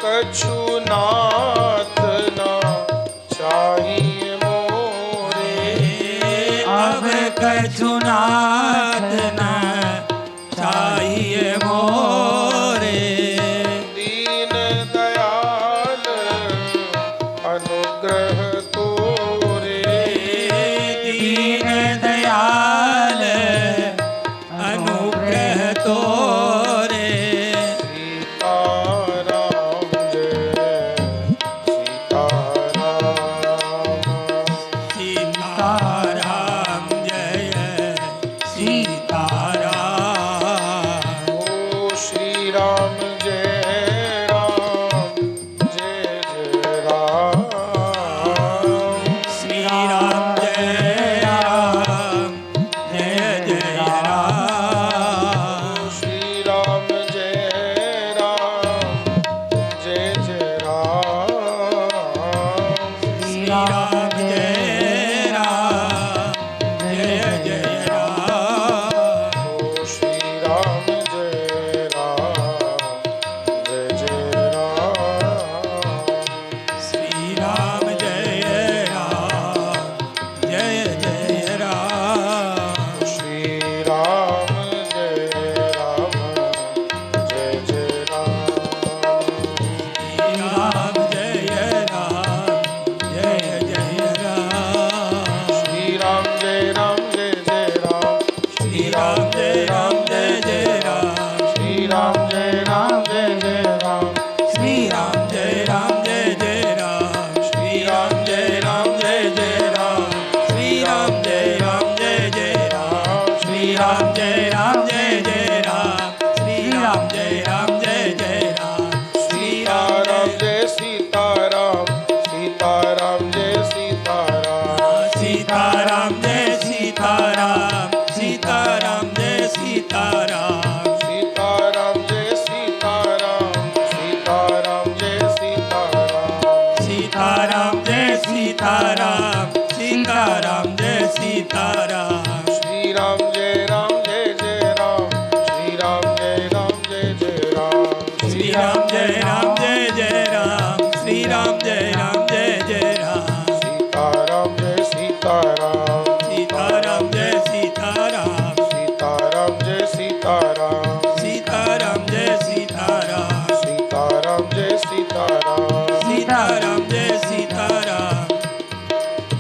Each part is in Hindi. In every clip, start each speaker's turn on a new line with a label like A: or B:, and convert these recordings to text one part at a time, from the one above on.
A: कछु नाथ ना चाहिए मोरे।
B: अब कछु नाथ ना चाहिए मोरे।
A: दीन दयाल अनुग्रह तोरे।
B: दीन दयाल अनुग्रह तोरे।
A: सीताराम जय सीताराम।
B: सीताराम जय सीताराम।
A: ओ श्री राम जय राम जय जय राम।
B: श्री राम जय राम जय जय राम।
A: श्री राम जय राम जय जय राम।
B: श्री राम जय राम जय जय राम।
A: ओ श्री राम जय राम जय जय राम।
B: श्री राम जय राम जय जय राम।
A: श्री राम जय राम जय जय राम।
B: श्री राम जय राम जय जय राम।
A: श्री राम जय राम जय जय राम।
B: श्री राम जय राम जय जय राम।
A: श्री राम जय राम जय जय राम।
B: श्री राम जय राम जय जय राम। श्री राम जय राम जय जय राम। श्री राम जय राम जय जय राम। श्री राम जय राम जय जय राम। श्री राम जय राम जय जय राम। श्री राम
A: सीताराम जय सीताराम सीताराम जय सीताराम।
B: सीताराम जय सीताराम सीताराम जय सीताराम।
A: सीताराम जय सीताराम सीताराम जय सीताराम।
B: सीताराम जय सीताराम सीताराम जय सीताराम।
A: श्री राम जय राम जय जय राम। श्री राम जय राम जय जय राम।
B: श्री राम जय राम जय जय राम। श्री राम जय राम जय जय राम।
A: सीताराम जय सीताराम
B: सीताराम जय सीताराम।
A: सीताराम जय सीताराम।
B: सीताराम जय सीताराम।
A: सीताराम जय सीताराम।
B: सीताराम जय सीताराम।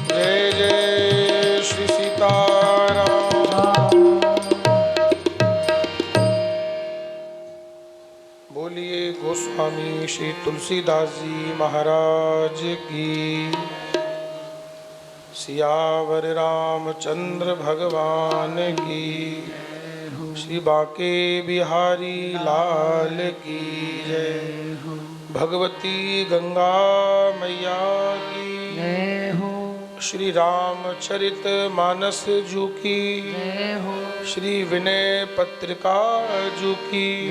A: जय जय श्री सीताराम। बोलिए गोस्वामी श्री तुलसीदास जी महाराज की। सियावर रामचंद्र भगवान की। श्री बांके बिहारी लाल की जय। भगवती गंगा मैया की। श्री रामचरित मानस जू की। श्री विनय पत्रिका जू की।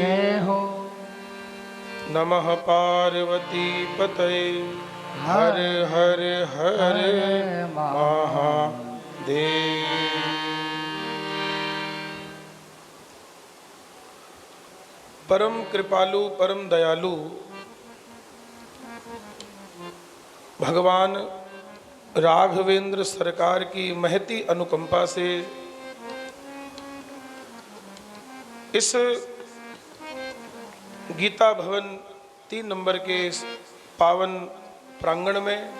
A: नमः पार्वती पतये हर हर हर महादेव। परम कृपालु परम दयालु भगवान राघवेंद्र सरकार की महती अनुकंपा से इस गीता भवन 3 नंबर के पावन प्रांगण में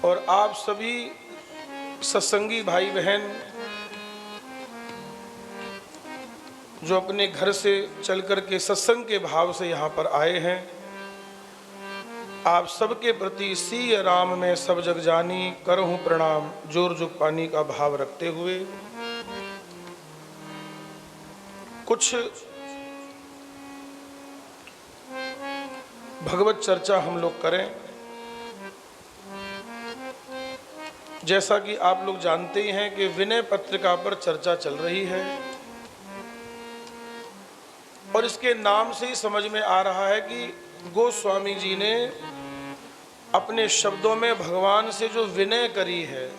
A: और आप सभी सत्संगी भाई बहन जो अपने घर से चल कर के सत्संग के भाव से यहाँ पर आए हैं, आप सबके प्रति सिय राम में सब जग जानी करहूँ प्रणाम जोर जुग पानी का भाव रखते हुए कुछ भगवत चर्चा हम लोग करें। जैसा कि आप लोग जानते ही हैं कि विनय पत्रिका पर चर्चा चल रही है और इसके नाम से ही समझ में आ रहा है कि गोस्वामी जी ने अपने शब्दों में भगवान से जो विनय करी है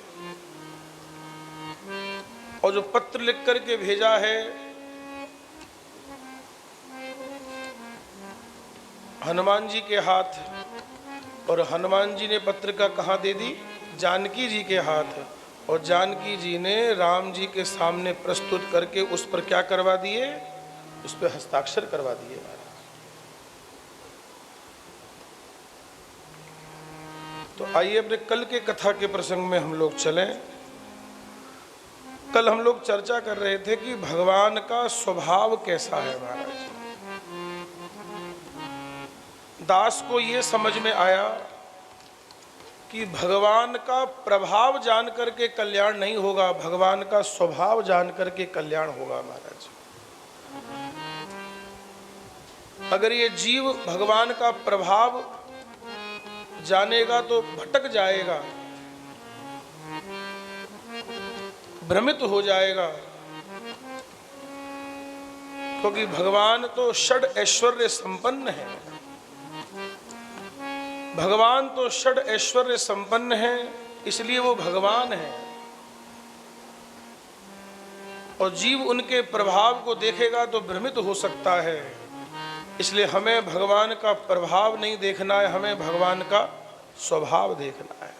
A: और जो पत्र लिख करके भेजा है हनुमान जी के हाथ, और हनुमान जी ने पत्रिका कहाँ दे दी? जानकी जी के हाथ, और जानकी जी ने राम जी के सामने प्रस्तुत करके उस पर क्या करवा दिए? उस पर हस्ताक्षर करवा दिए। तो आइए अपने कल के कथा के प्रसंग में हम लोग चलें। कल हम लोग चर्चा कर रहे थे कि भगवान का स्वभाव कैसा है महाराज। दास को ये समझ में आया कि भगवान का प्रभाव जान करके कल्याण नहीं होगा, भगवान का स्वभाव जान करके कल्याण होगा महाराज। अगर ये जीव भगवान का प्रभाव जानेगा तो भटक जाएगा, भ्रमित हो जाएगा, क्योंकि भगवान तो षड ऐश्वर्य संपन्न है। भगवान तो षड ऐश्वर्य संपन्न है, इसलिए वो भगवान है। और जीव उनके प्रभाव को देखेगा तो भ्रमित हो सकता है। इसलिए हमें भगवान का प्रभाव नहीं देखना है, हमें भगवान का स्वभाव देखना है।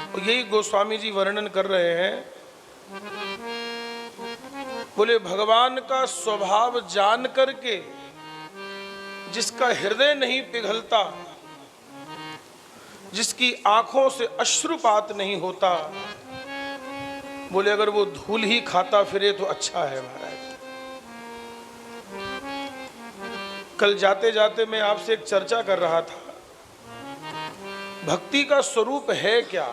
A: और यही गोस्वामी जी वर्णन कर रहे हैं। बोले भगवान का स्वभाव जान करके जिसका हृदय नहीं पिघलता, जिसकी आंखों से अश्रुपात नहीं होता, बोले अगर वो धूल ही खाता फिरे तो अच्छा है महाराज। कल जाते जाते मैं आपसे एक चर्चा कर रहा था, भक्ति का स्वरूप है क्या?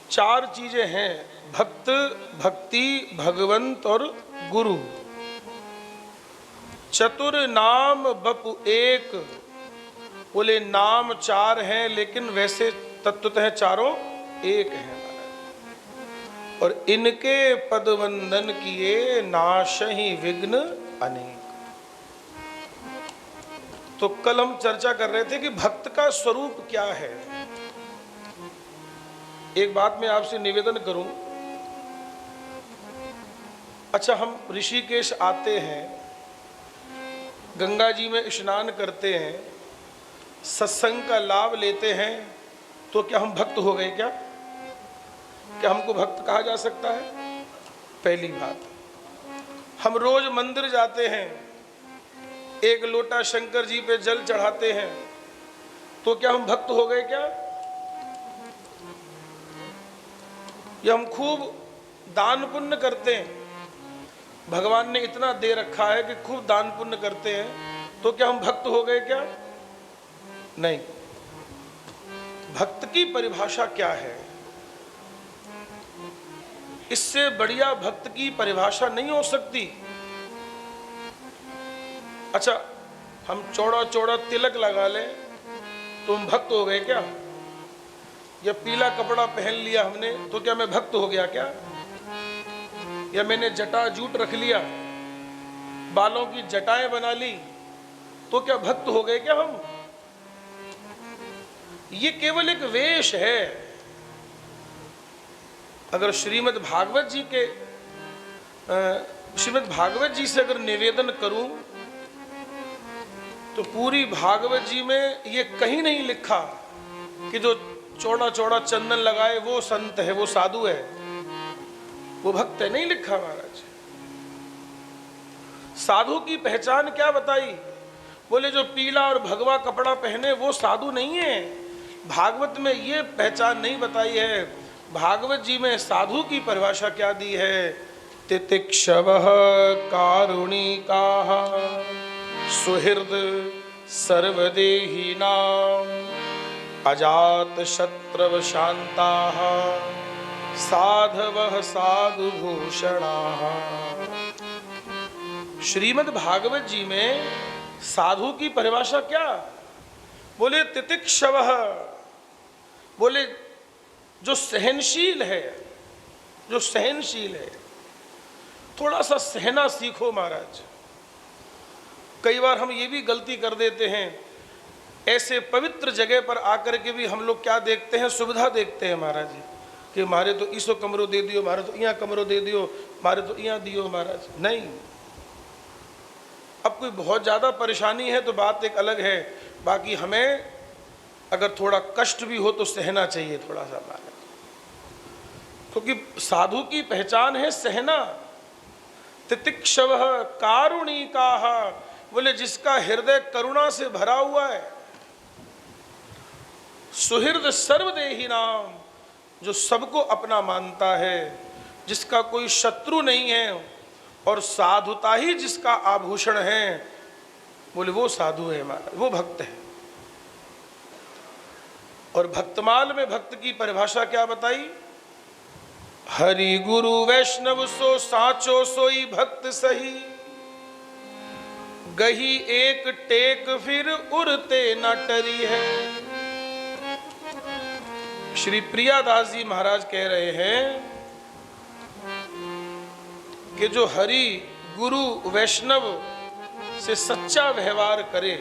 A: 4 चीजें हैं, भक्त, भक्ति, भगवंत और गुरु। चतुर नाम बपु एक। बोले नाम 4 हैं लेकिन वैसे तत्वतः चारों एक हैं। और इनके पद वंदन किए नाशहि विघ्न अनेक। तो कल हम चर्चा कर रहे थे कि भक्त का स्वरूप क्या है। एक बात मैं आपसे निवेदन करूं, अच्छा हम ऋषिकेश आते हैं, गंगा जी में स्नान करते हैं, सत्संग का लाभ लेते हैं, तो क्या हम भक्त हो गए क्या? क्या हमको भक्त कहा जा सकता है? पहली बात, हम रोज मंदिर जाते हैं, एक लोटा शंकर जी पे जल चढ़ाते हैं, तो क्या हम भक्त हो गए क्या? या हम खूब दान पुण्य करते हैं, भगवान ने इतना दे रखा है कि खूब दान पुण्य करते हैं, तो क्या हम भक्त हो गए क्या? नहीं। भक्त की परिभाषा क्या है? इससे बढ़िया भक्त की परिभाषा नहीं हो सकती। अच्छा हम चौड़ा चौड़ा तिलक लगा लें तो हम भक्त हो गए क्या? या पीला कपड़ा पहन लिया हमने तो क्या मैं भक्त हो गया क्या? या मैंने जटा जूट रख लिया, बालों की जटाएं बना ली, तो क्या भक्त हो गए क्या हम? ये केवल एक वेश है। अगर श्रीमद् भागवत जी से अगर निवेदन करूं तो पूरी भागवत जी में ये कहीं नहीं लिखा कि जो चौड़ा चौड़ा चंदन लगाए वो संत है, वो साधु है, वो भक्त है, नहीं लिखा महाराज। साधु की पहचान क्या बताई? बोले जो पीला और भगवा कपड़ा पहने वो साधु नहीं है। भागवत में ये पहचान नहीं बताई है। भागवत जी में साधु की परिभाषा क्या दी है? तितिक्षवः कारुणिकाः सुहृद सर्वदेहिनां अजात शत्रव शांताः साधवः साधुभूषणाः। श्रीमद् भागवत जी में साधु की परिभाषा क्या? बोले तितिक्षवः, बोले जो सहनशील है, जो सहनशील है। थोड़ा सा सहना सीखो महाराज। कई बार हम ये भी गलती कर देते हैं, ऐसे पवित्र जगह पर आकर के भी हम लोग क्या देखते हैं? सुविधा देखते हैं महाराज कि मारे तो इसो कमरो दे दियो, मारे तो यहाँ कमरो दे दियो, मारे तो यहाँ दियो महाराज। नहीं, अब कोई बहुत ज़्यादा परेशानी है तो बात एक अलग है, बाकी हमें अगर थोड़ा कष्ट भी हो तो सहना चाहिए थोड़ा सा महाराज, क्योंकि साधु की पहचान है सहना। तितिक्षवः कारुणिकाः, बोले जिसका हृदय करुणा से भरा हुआ है। सुहृद सर्वदेही नाम, जो सबको अपना मानता है, जिसका कोई शत्रु नहीं है और साधुता ही जिसका आभूषण है, बोले वो साधु है महाराज, वो भक्त है। और भक्तमाल में भक्त की परिभाषा क्या बताई? हरि गुरु वैष्णव सो साचो सोई भक्त सही, गही एक टेक फिर उरते न टरी है। श्री प्रियादास जी महाराज कह रहे हैं कि जो हरि गुरु वैष्णव से सच्चा व्यवहार करे,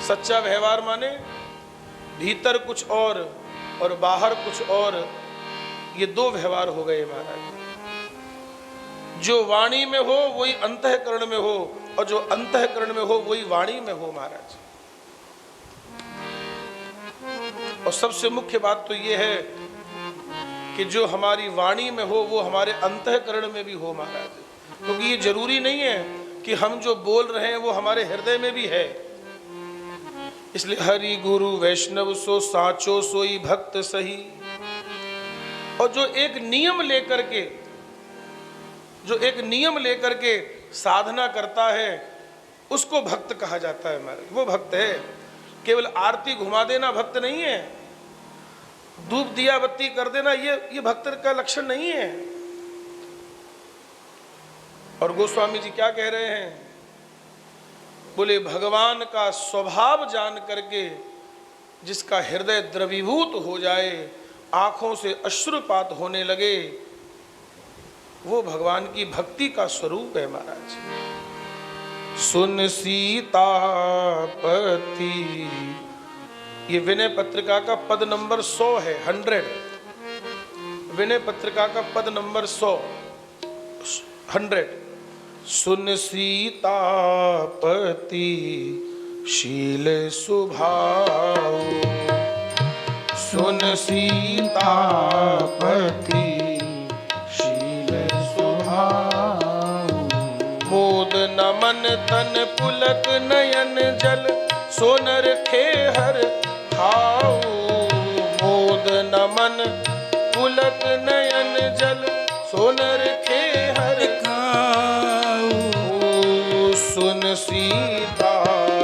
A: सच्चा व्यवहार माने भीतर कुछ और बाहर कुछ और, ये दो व्यवहार हो गए महाराज। जो वाणी में हो वही अंतःकरण में हो, और जो अंतःकरण में हो वही वाणी में हो महाराज। और सबसे मुख्य बात तो ये है कि जो हमारी वाणी में हो वो हमारे अंतःकरण में भी हो महाराज, क्योंकि ये जरूरी नहीं है कि हम जो बोल रहे हैं वो हमारे हृदय में भी है। इसलिए हरि गुरु वैष्णव सो साचो सोई भक्त सही। और जो एक नियम लेकर के साधना करता है उसको भक्त कहा जाता है महाराज, वो भक्त है। केवल आरती घुमा देना भक्त नहीं है, धूप दिया बत्ती कर देना ये भक्त का लक्षण नहीं है। और गोस्वामी जी क्या कह रहे हैं? बोले भगवान का स्वभाव जान करके जिसका हृदय द्रवीभूत हो जाए, आंखों से अश्रुपात होने लगे, वो भगवान की भक्ति का स्वरूप है महाराज। सुन सीतापति, ये विनय पत्रिका का पद नंबर 100 है, 100। विनय पत्रिका का पद नंबर 100। सुन सीतापति शील सुभाव, सुन सीतापति शील सुभाव। मोद नमन तन पुलक नयन जल, सोनर खेहर खाओ। मोद नमन पुलक नयन जल, सोनर खेहर खाओ। सुन सीतापति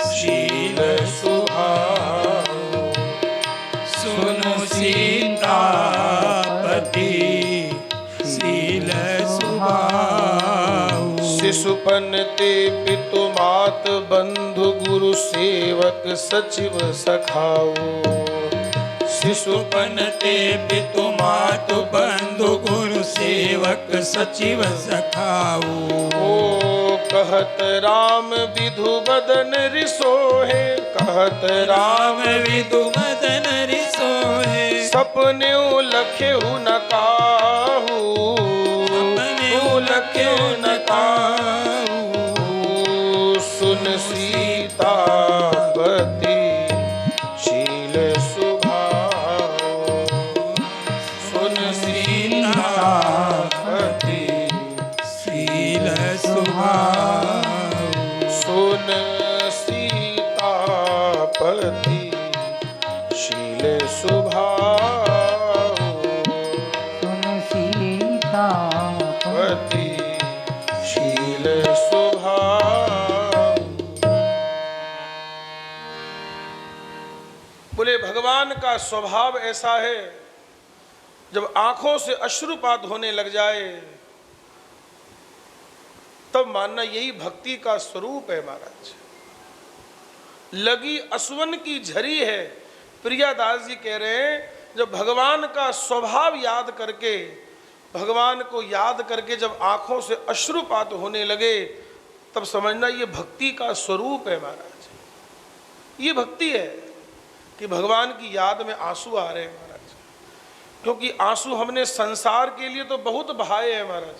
A: शील सुभाव, सुन सीतापति शील सुभाव। शिशुपन ते पितु मात बंधु गुरु सेवक सचिव सखाओ। शिशुपन ते पितु मातु बंधु गुरु सेवक सचिव सखाओ। ओ कहत राम विधु बदन रिसोहे, कहत राम विधु बदन रिसोहे। सपने लखेहु न काहू, सपने लखेहु न काहू। सुन सीतापति शील सुभाव, सुन सीतापति शील सुभाव। सुन सीतापति शील सुभाव, सुन सीतापति शील सुभाव। बोले भगवान का स्वभाव ऐसा है, जब आंखों से अश्रुपात होने लग जाए तब मानना यही भक्ति का स्वरूप है महाराज। लगी असुवन की झरी है। प्रियादास जी कह रहे हैं जब भगवान का स्वभाव याद करके, भगवान को याद करके जब आंखों से अश्रुपात होने लगे तब समझना ये भक्ति का स्वरूप है महाराज। ये भक्ति है कि भगवान की याद में आंसू आ रहे हैं महाराज, क्योंकि आंसू हमने संसार के लिए तो बहुत बहाए हैं महाराज।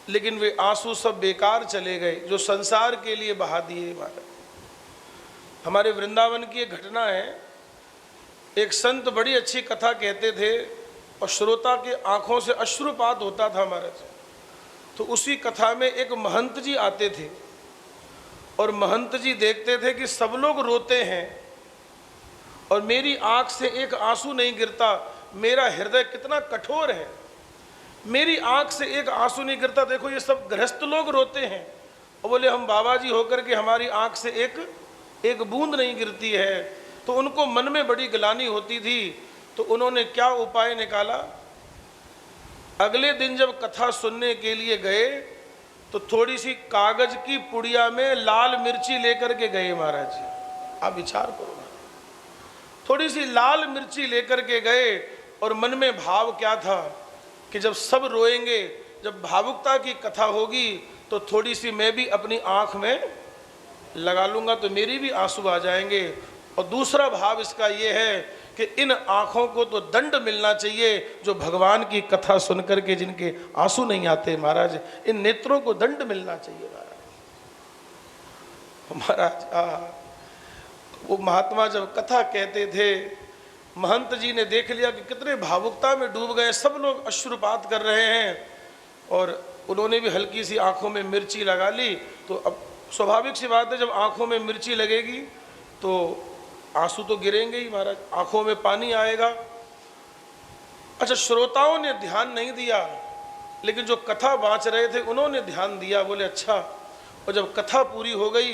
A: लेकिन वे आंसू सब बेकार चले गए जो संसार के लिए बहा दिए महाराज। हमारे वृंदावन की एक घटना है, एक संत बड़ी अच्छी कथा कहते थे और श्रोता के आंखों से अश्रुपात होता था महाराज। तो उसी कथा में एक महंत जी आते थे और महंत जी देखते थे कि सब लोग रोते हैं और मेरी आंख से एक आंसू नहीं गिरता, मेरा हृदय कितना कठोर है, मेरी आंख से एक आंसू नहीं गिरता, देखो ये सब गृहस्थ लोग रोते हैं और बोले हम बाबा जी होकर के हमारी आंख से एक बूंद नहीं गिरती है। तो उनको मन में बड़ी ग्लानि होती थी। तो उन्होंने क्या उपाय निकाला, अगले दिन जब कथा सुनने के लिए गए तो थोड़ी सी कागज की पुड़िया में लाल मिर्ची लेकर के गए महाराज जी। आप विचार करो, थोड़ी सी लाल मिर्ची लेकर के गए और मन में भाव क्या था कि जब सब रोएंगे, जब भावुकता की कथा होगी तो थोड़ी सी मैं भी अपनी आंख में लगा लूँगा तो मेरी भी आंसू आ जाएंगे। और दूसरा भाव इसका ये है कि इन आँखों को तो दंड मिलना चाहिए जो भगवान की कथा सुनकर के जिनके आंसू नहीं आते महाराज, इन नेत्रों को दंड मिलना चाहिए महाराज। वो महात्मा जब कथा कहते थे, महंत जी ने देख लिया कि कितने भावुकता में डूब गए, सब लोग अश्रुपात कर रहे हैं और उन्होंने भी हल्की सी आंखों में मिर्ची लगा ली। तो अब स्वाभाविक सी बात है, जब आंखों में मिर्ची लगेगी तो आंसू तो गिरेंगे ही महाराज, आंखों में पानी आएगा। अच्छा, श्रोताओं ने ध्यान नहीं दिया, लेकिन जो कथा बाँच रहे थे उन्होंने ध्यान दिया, बोले अच्छा। और जब कथा पूरी हो गई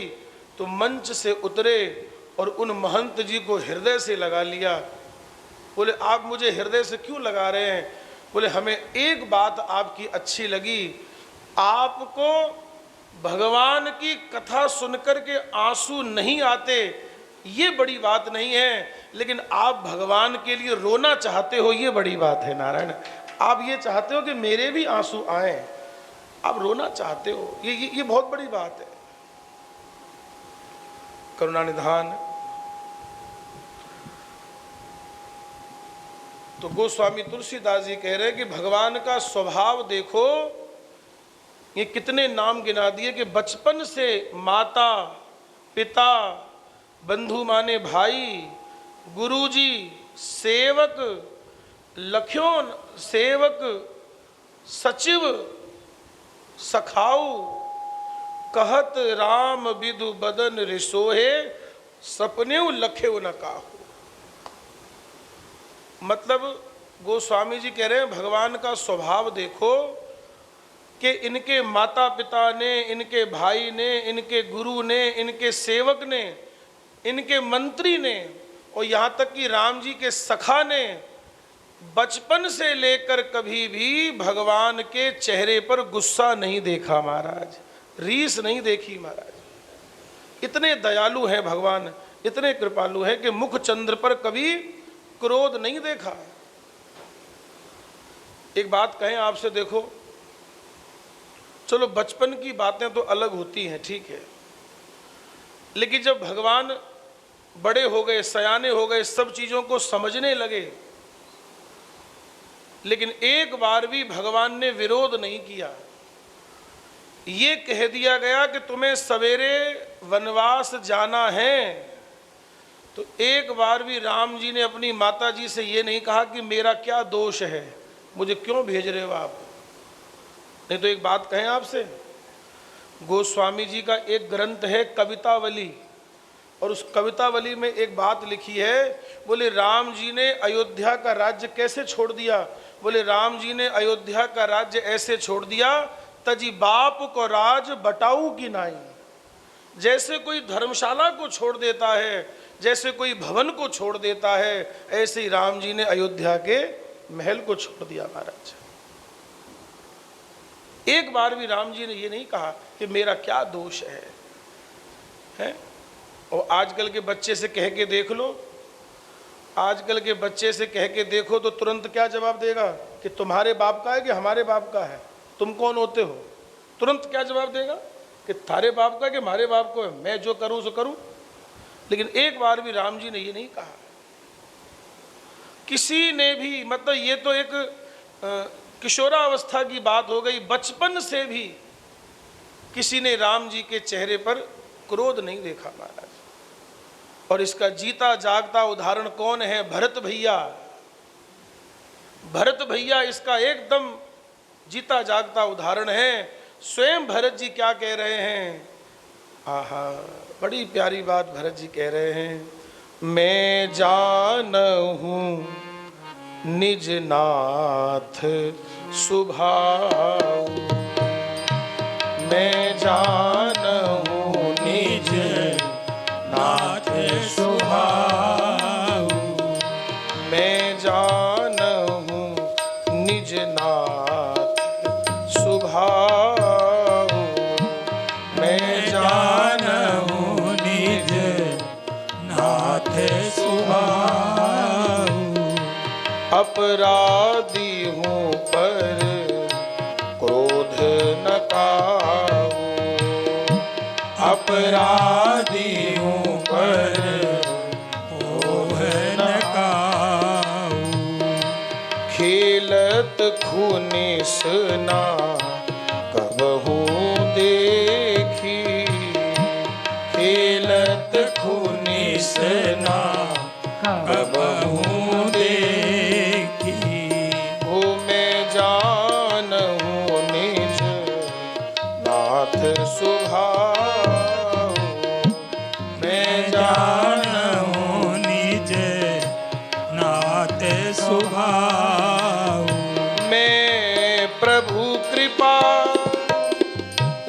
A: तो मंच से उतरे और उन महंत जी को हृदय से लगा लिया। बोले आप मुझे हृदय से क्यों लगा रहे हैं? बोले हमें एक बात आपकी अच्छी लगी, आपको भगवान की कथा सुनकर के आंसू नहीं आते ये बड़ी बात नहीं है, लेकिन आप भगवान के लिए रोना चाहते हो ये बड़ी बात है नारायण। आप ये चाहते हो कि मेरे भी आंसू आए, आप रोना चाहते हो, ये बहुत बड़ी बात है। करुणा निधान। तो गोस्वामी तुलसीदास जी कह रहे हैं कि भगवान का स्वभाव देखो, ये कितने नाम गिना दिए कि बचपन से माता पिता बंधु माने भाई गुरुजी सेवक लख्योन सेवक सचिव सखाऊ कहत राम विदु बदन रिसोहे सपनेऊ लख्यो न काहू। मतलब गोस्वामी जी कह रहे हैं भगवान का स्वभाव देखो कि इनके माता पिता ने, इनके भाई ने, इनके गुरु ने, इनके सेवक ने, इनके मंत्री ने और यहाँ तक कि राम जी के सखा ने बचपन से लेकर कभी भी भगवान के चेहरे पर गुस्सा नहीं देखा महाराज, रीस नहीं देखी महाराज। इतने दयालु हैं भगवान, इतने कृपालु हैं कि मुख चंद्र पर कभी क्रोध नहीं देखा। एक बात कहें आपसे, देखो चलो बचपन की बातें तो अलग होती हैं, ठीक है, लेकिन जब भगवान बड़े हो गए, सयाने हो गए, सब चीज़ों को समझने लगे, लेकिन एक बार भी भगवान ने विरोध नहीं किया। ये कह दिया गया कि तुम्हें सवेरे वनवास जाना है, तो एक बार भी राम जी ने अपनी माता जी से ये नहीं कहा कि मेरा क्या दोष है, मुझे क्यों भेज रहे हो आप। नहीं तो एक बात कहें आपसे, गोस्वामी जी का एक ग्रंथ है कवितावली, और उस कवितावली में एक बात लिखी है, बोले राम जी ने अयोध्या का राज्य कैसे छोड़ दिया। बोले राम जी ने अयोध्या का राज्य ऐसे छोड़ दिया, तजी बाप को राज बटाऊ की नाई। जैसे कोई धर्मशाला को छोड़ देता है, जैसे कोई भवन को छोड़ देता है, ऐसे ही राम जी ने अयोध्या के महल को छोड़ दिया महाराज। एक बार भी राम जी ने ये नहीं कहा कि मेरा क्या दोष है? और आजकल के बच्चे से कह के देख लो, आजकल के बच्चे से कह के देखो तो तुरंत क्या जवाब देगा कि तुम्हारे बाप का है कि हमारे बाप का है, तुम कौन होते हो। तुरंत क्या जवाब देगा कि थारे बाप का कि हमारे बाप को है, मैं जो करूं सो करूं। लेकिन एक बार भी राम जी ने ये नहीं कहा, किसी ने भी। मतलब ये तो एक किशोरावस्था की बात हो गई, बचपन से भी किसी ने राम जी के चेहरे पर क्रोध नहीं देखा महाराज। और इसका जीता जागता उदाहरण कौन है? भरत भैया। भरत भैया इसका एकदम जीता जागता उदाहरण है। स्वयं भरत जी क्या कह रहे हैं? आहा, बड़ी प्यारी बात भरत जी कह रहे हैं। मैं जानहूं निज नाथ सुभाऊ, मैं जानहूं निज नाथ सुभाऊ, मैं जानहूं निज नाथ सुभाऊ, मैं जानहूं
B: निज नाथ सुभाऊ।
A: अपराधी हूँ पर क्रोध न काऊ,
B: अपराधी हूँ पर क्रोध न काऊ।
A: खेलत खूनिस ना कबहू देखी, खेलत खूनिस ना
B: कबहू देखी।
A: हो मैं जानहूं निज नाथ सुभाऊ, मैं
B: जानहूं निज नाथ सुभाऊ।
A: मैं प्रभु कृपा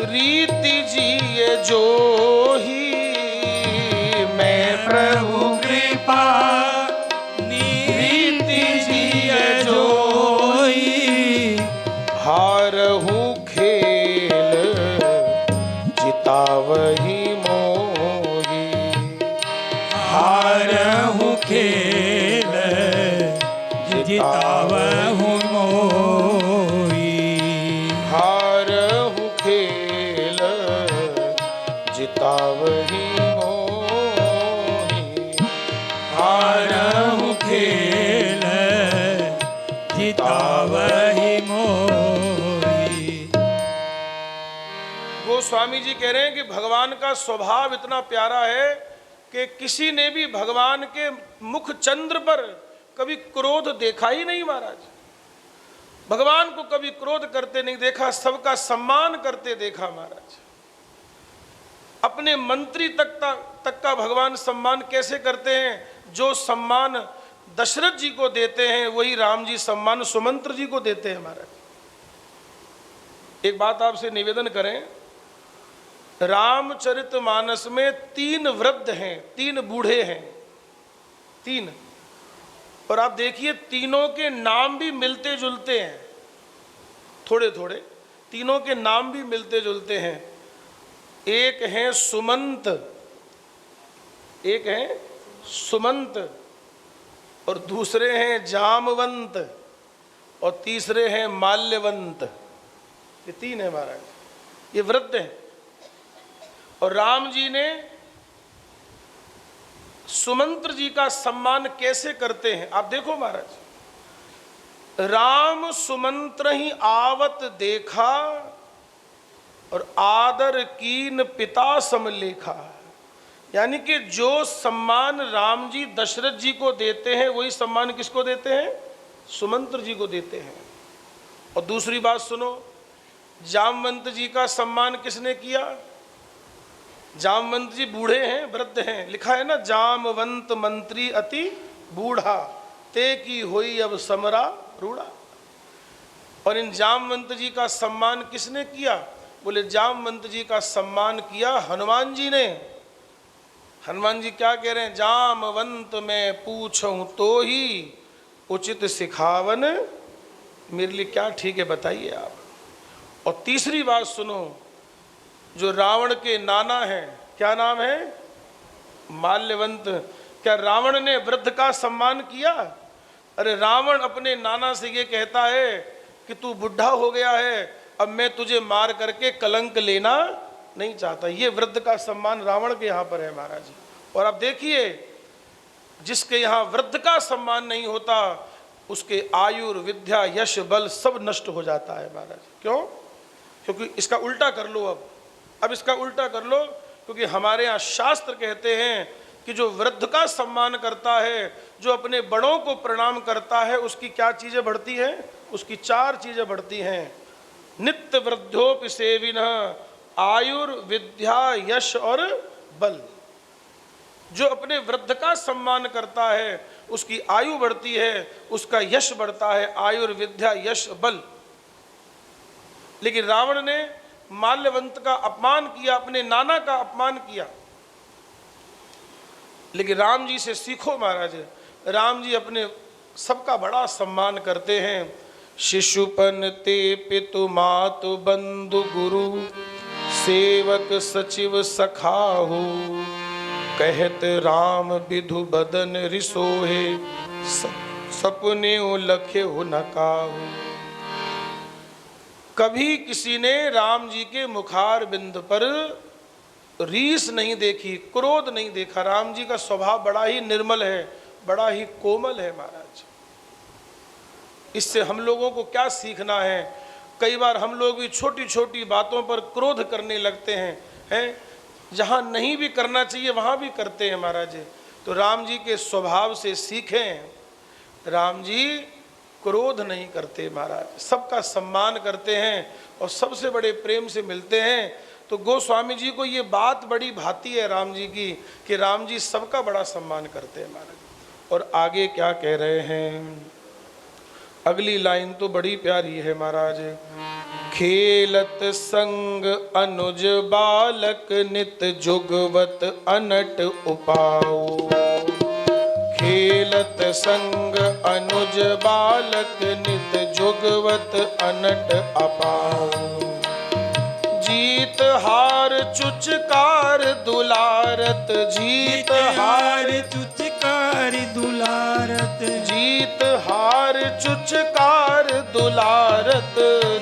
A: रीति जिये जो ही, मैं प्रभु
B: कृपा रीति जिये जोई।
A: हारहूं खेल जितावही मोही,
B: हारहूं खेल जितावहु मोही।
A: हारहूं खेल जितावही मोही,
B: हारहूं खेल जितावहि मोही।
A: वो स्वामी जी कह रहे हैं कि भगवान का स्वभाव इतना प्यारा है कि किसी ने भी भगवान के मुख चंद्र पर कभी क्रोध देखा ही नहीं महाराज। भगवान को कभी क्रोध करते नहीं देखा, सबका सम्मान करते देखा महाराज। अपने मंत्री तक का भगवान सम्मान कैसे करते हैं? जो सम्मान दशरथ जी को देते हैं वही राम जी सम्मान सुमंत्र जी को देते हैं महाराज। एक बात आपसे निवेदन करें, रामचरितमानस में 3 वृद्ध हैं, 3 बूढ़े हैं, 3। और आप देखिए तीनों के नाम भी मिलते जुलते हैं, थोड़े थोड़े तीनों के नाम भी मिलते जुलते हैं। एक हैं सुमंत, एक हैं सुमंत, और दूसरे हैं जामवंत, और तीसरे हैं माल्यवंत। ये 3 है महाराज, ये वृद्ध हैं। और राम जी ने सुमंत्र जी का सम्मान कैसे करते हैं आप देखो महाराज। राम सुमंत्र ही आवत देखा, और आदर कीन पिता समलेखा। यानी कि जो सम्मान राम जी दशरथ जी को देते हैं वही सम्मान किसको देते हैं? सुमंत्र जी को देते हैं। और दूसरी बात सुनो, जामवंत जी का सम्मान किसने किया? जामवंत जी बूढ़े हैं, वृद्ध हैं, लिखा है ना, जामवंत मंत्री अति बूढ़ा, ते की होई अब समरा रूढ़ा। और इन जामवंत जी का सम्मान किसने किया? बोले जामवंत जी का सम्मान किया हनुमान जी ने। हनुमान जी क्या कह रहे हैं? जामवंत मैं पूछूं तो ही उचित सिखावन, मेरे लिए क्या ठीक है बताइए आप। और तीसरी बात सुनो, जो रावण के नाना हैं, क्या नाम है? माल्यवंत। क्या रावण ने वृद्ध का सम्मान किया? अरे रावण अपने नाना से ये कहता है कि तू बुढ़ा हो गया है, अब मैं तुझे मार करके कलंक लेना नहीं चाहता। ये वृद्ध का सम्मान रावण के यहाँ पर है महाराज। और आप देखिए, जिसके यहाँ वृद्ध का सम्मान नहीं होता, उसके आयुर विद्या यश बल सब नष्ट हो जाता है महाराज। क्यों? क्योंकि इसका उल्टा कर लो। अब इसका उल्टा कर लो, क्योंकि हमारे यहाँ शास्त्र कहते हैं कि जो वृद्ध का सम्मान करता है, जो अपने बड़ों को प्रणाम करता है, उसकी क्या चीज़ें बढ़ती हैं? उसकी 4 चीज़ें बढ़ती हैं। नित्य वृद्धोपि सेविनः आयुर विद्या यश और बल। जो अपने वृद्ध का सम्मान करता है उसकी आयु बढ़ती है, उसका यश बढ़ता है, आयुर विद्या यश बल। लेकिन रावण ने माल्यवंत का अपमान किया, अपने नाना का अपमान किया। लेकिन राम जी से सीखो महाराज, राम जी अपने सबका बड़ा सम्मान करते हैं। शिशुपन ते पितु मातु बंधु गुरु सेवक सचिव सखाहु कहत राम विधु बदन रिसोहे सपने लखे हो न काहू। कभी किसी ने राम जी के मुखार बिंद पर रीस नहीं देखी, क्रोध नहीं देखा। राम जी का स्वभाव बड़ा ही निर्मल है, बड़ा ही कोमल है महाराज। इससे हम लोगों को क्या सीखना है? कई बार हम लोग भी छोटी छोटी बातों पर क्रोध करने लगते हैं, जहाँ नहीं भी करना चाहिए वहाँ भी करते हैं महाराज। तो राम जी के स्वभाव से सीखें। राम जी क्रोध नहीं करते महाराज, सबका सम्मान करते हैं और सबसे बड़े प्रेम से मिलते हैं। तो गोस्वामी जी को ये बात बड़ी भाती है राम जी की कि राम जी सबका बड़ा सम्मान करते हैं महाराज। और आगे क्या कह रहे हैं? अगली लाइन तो बड़ी प्यारी है महाराज। खेलत संग अनुज बालक नित जुगवत अनट उपाओ। खेलत संग अनुज बालक नित जुगवत अनट अपाओ। जीत हार चुचकार दुलारत, जीत हार
B: चुचकार दुलारत,
A: जीत हार चुचकार दुलारत,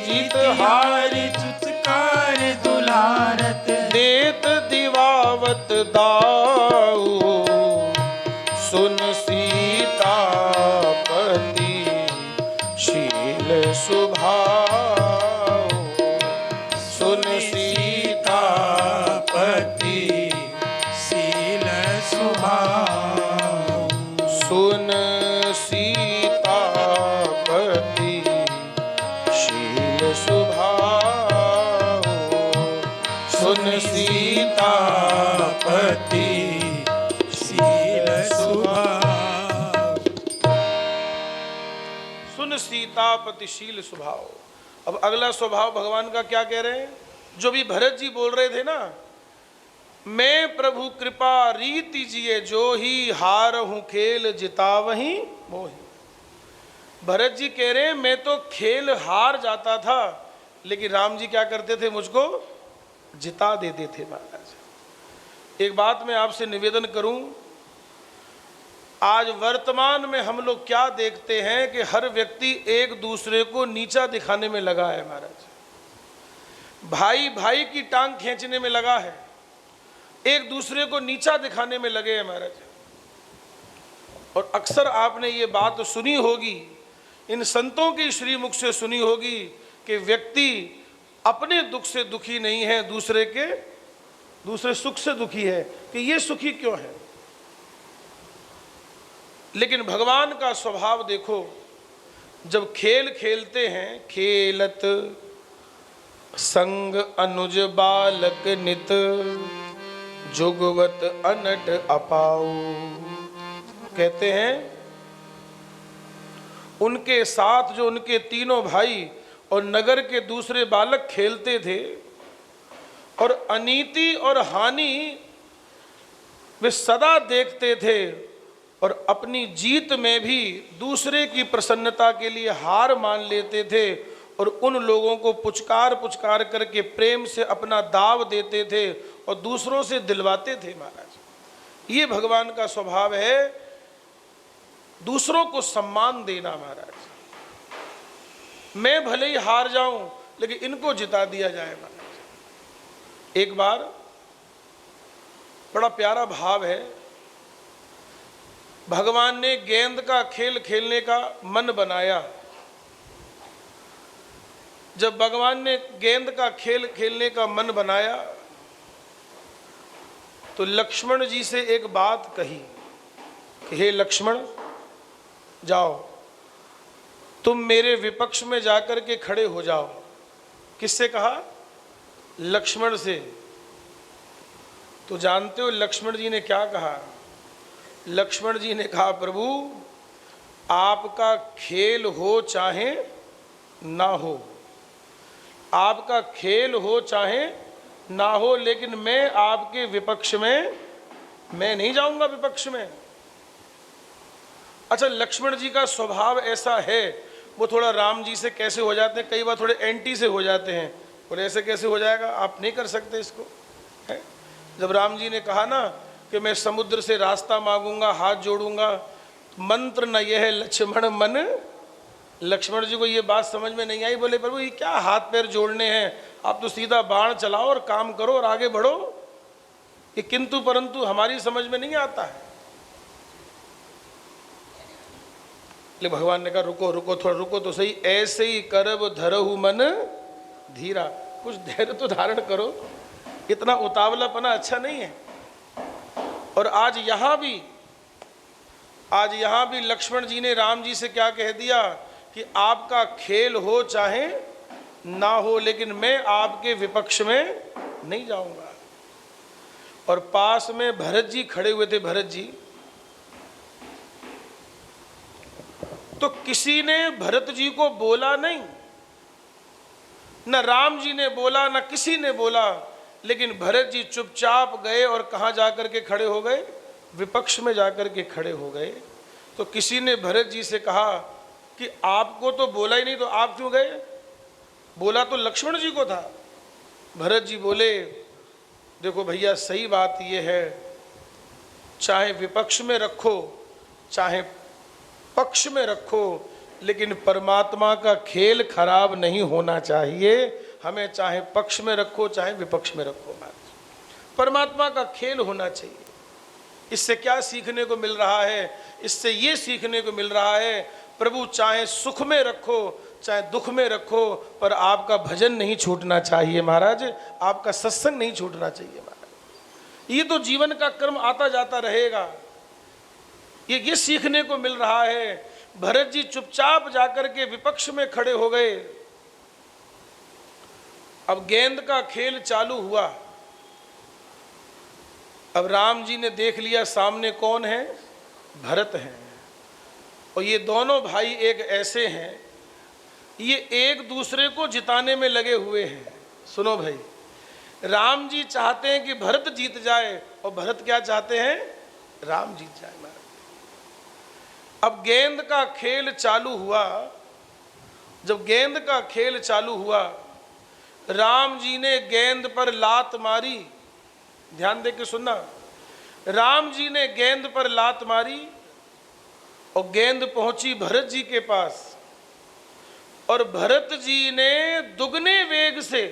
A: जीत हार
B: चुचकार दुलारत।
A: देत दिवावत दाऊ सुन सीतापति शील स्वभाव। सुन सीतापति
B: शील स्वभाव।
A: सुन सीतापति शील स्वभाव। सुन सीतापति
B: शील स्वभाव।
A: सुन सीतापति शील स्वभाव। अब अगला स्वभाव भगवान का क्या कह रहे हैं? जो भी भरत जी बोल रहे थे ना, मैं प्रभु कृपा रीति जिए जो ही हार हूं खेल जिता वही मोही। भरत जी कह रहे हैं मैं तो खेल हार जाता था, लेकिन राम जी क्या करते थे? मुझको जिता देते थे महाराज। एक बात मैं आपसे निवेदन करूं, आज वर्तमान में हम लोग क्या देखते हैं कि हर व्यक्ति एक दूसरे को नीचा दिखाने में लगा है महाराज। भाई भाई की टांग खींचने में लगा है, एक दूसरे को नीचा दिखाने में लगे हैं महाराज। और अक्सर आपने ये बात सुनी होगी, इन संतों के श्रीमुख से सुनी होगी कि व्यक्ति अपने दुख से दुखी नहीं है, दूसरे सुख से दुखी है कि ये सुखी क्यों है। लेकिन भगवान का स्वभाव देखो, जब खेल खेलते हैं, खेलत संग अनुज बालक नित जुगवत अनट अपाऊ। कहते हैं उनके साथ जो उनके तीनों भाई और नगर के दूसरे बालक खेलते थे और अनीति और हानि वे सदा देखते थे और अपनी जीत में भी दूसरे की प्रसन्नता के लिए हार मान लेते थे और उन लोगों को पुचकार पुचकार करके प्रेम से अपना दाव देते थे और दूसरों से दिलवाते थे महाराज। ये भगवान का स्वभाव है, दूसरों को सम्मान देना महाराज। मैं भले ही हार जाऊं लेकिन इनको जिता दिया जाए महाराज। एक बार बड़ा प्यारा भाव है, भगवान ने गेंद का खेल खेलने का मन बनाया। जब भगवान ने गेंद का खेल खेलने का मन बनाया तो लक्ष्मण जी से एक बात कही कि हे लक्ष्मण, जाओ तुम मेरे विपक्ष में जाकर के खड़े हो जाओ। किससे कहा? लक्ष्मण से। तो जानते हो लक्ष्मण जी ने क्या कहा? लक्ष्मण जी ने कहा, प्रभु आपका खेल हो चाहे ना हो, आपका खेल हो चाहे ना हो, लेकिन मैं आपके विपक्ष में मैं नहीं जाऊंगा विपक्ष में। अच्छा, लक्ष्मण जी का स्वभाव ऐसा है, वो थोड़ा राम जी से कैसे हो जाते हैं, कई बार थोड़े एंटी से हो जाते हैं। और ऐसे कैसे हो जाएगा, आप नहीं कर सकते इसको, है? जब राम जी ने कहा ना कि मैं समुद्र से रास्ता मांगूंगा, हाथ जोड़ूंगा, मंत्र न यह लक्ष्मण मन, लक्ष्मण जी को ये बात समझ में नहीं आई। बोले प्रभु ये क्या हाथ पैर जोड़ने हैं, आप तो सीधा बाण चलाओ और काम करो और आगे बढ़ो। ये किंतु परंतु हमारी समझ में नहीं आता है। लेकिन भगवान ने कहा रुको रुको, थोड़ा रुको तो सही, ऐसे ही करब धरहु मन धीरा, कुछ धैर्य तो धारण करो, इतना उतावलापना अच्छा नहीं है। और आज यहाँ भी लक्ष्मण जी ने राम जी से क्या कह दिया कि आपका खेल हो चाहे ना हो, लेकिन मैं आपके विपक्ष में नहीं जाऊंगा। और पास में भरत जी खड़े हुए थे। भरत जी, तो किसी ने भरत जी को बोला नहीं, न राम जी ने बोला न किसी ने बोला, लेकिन भरत जी चुपचाप गए और कहाँ जाकर के खड़े हो गए? विपक्ष में जाकर के खड़े हो गए। तो किसी ने भरत जी से कहा कि आपको तो बोला ही नहीं, तो आप क्यों गए? बोला तो लक्ष्मण जी को था। भरत जी बोले देखो भैया, सही बात ये है, चाहे विपक्ष में रखो चाहे पक्ष में रखो, लेकिन परमात्मा का खेल खराब नहीं होना चाहिए। हमें चाहे पक्ष में रखो चाहे विपक्ष में रखो, परमात्मा का खेल होना चाहिए। इससे क्या सीखने को मिल रहा है? इससे ये सीखने को मिल रहा है, प्रभु चाहे सुख में रखो चाहे दुख में रखो, पर आपका भजन नहीं छूटना चाहिए महाराज, आपका सत्संग नहीं छूटना चाहिए महाराज। ये तो जीवन का क्रम आता जाता रहेगा। ये सीखने को मिल रहा है। भरत जी चुपचाप जाकर के विपक्ष में खड़े हो गए। अब गेंद का खेल चालू हुआ। अब राम जी ने देख लिया सामने कौन है? भरत हैं। और ये दोनों भाई एक ऐसे हैं, ये एक दूसरे को जिताने में लगे हुए हैं। सुनो भाई, राम जी चाहते हैं कि भरत जीत जाए, और भरत क्या चाहते हैं? राम जीत जाए। अब गेंद का खेल चालू हुआ। जब गेंद का खेल चालू हुआ, राम जी ने गेंद पर लात मारी। ध्यान दे के सुनना, राम जी ने गेंद पर लात मारी और गेंद पहुंची भरत जी के पास। और भरत जी ने दुगने वेग से,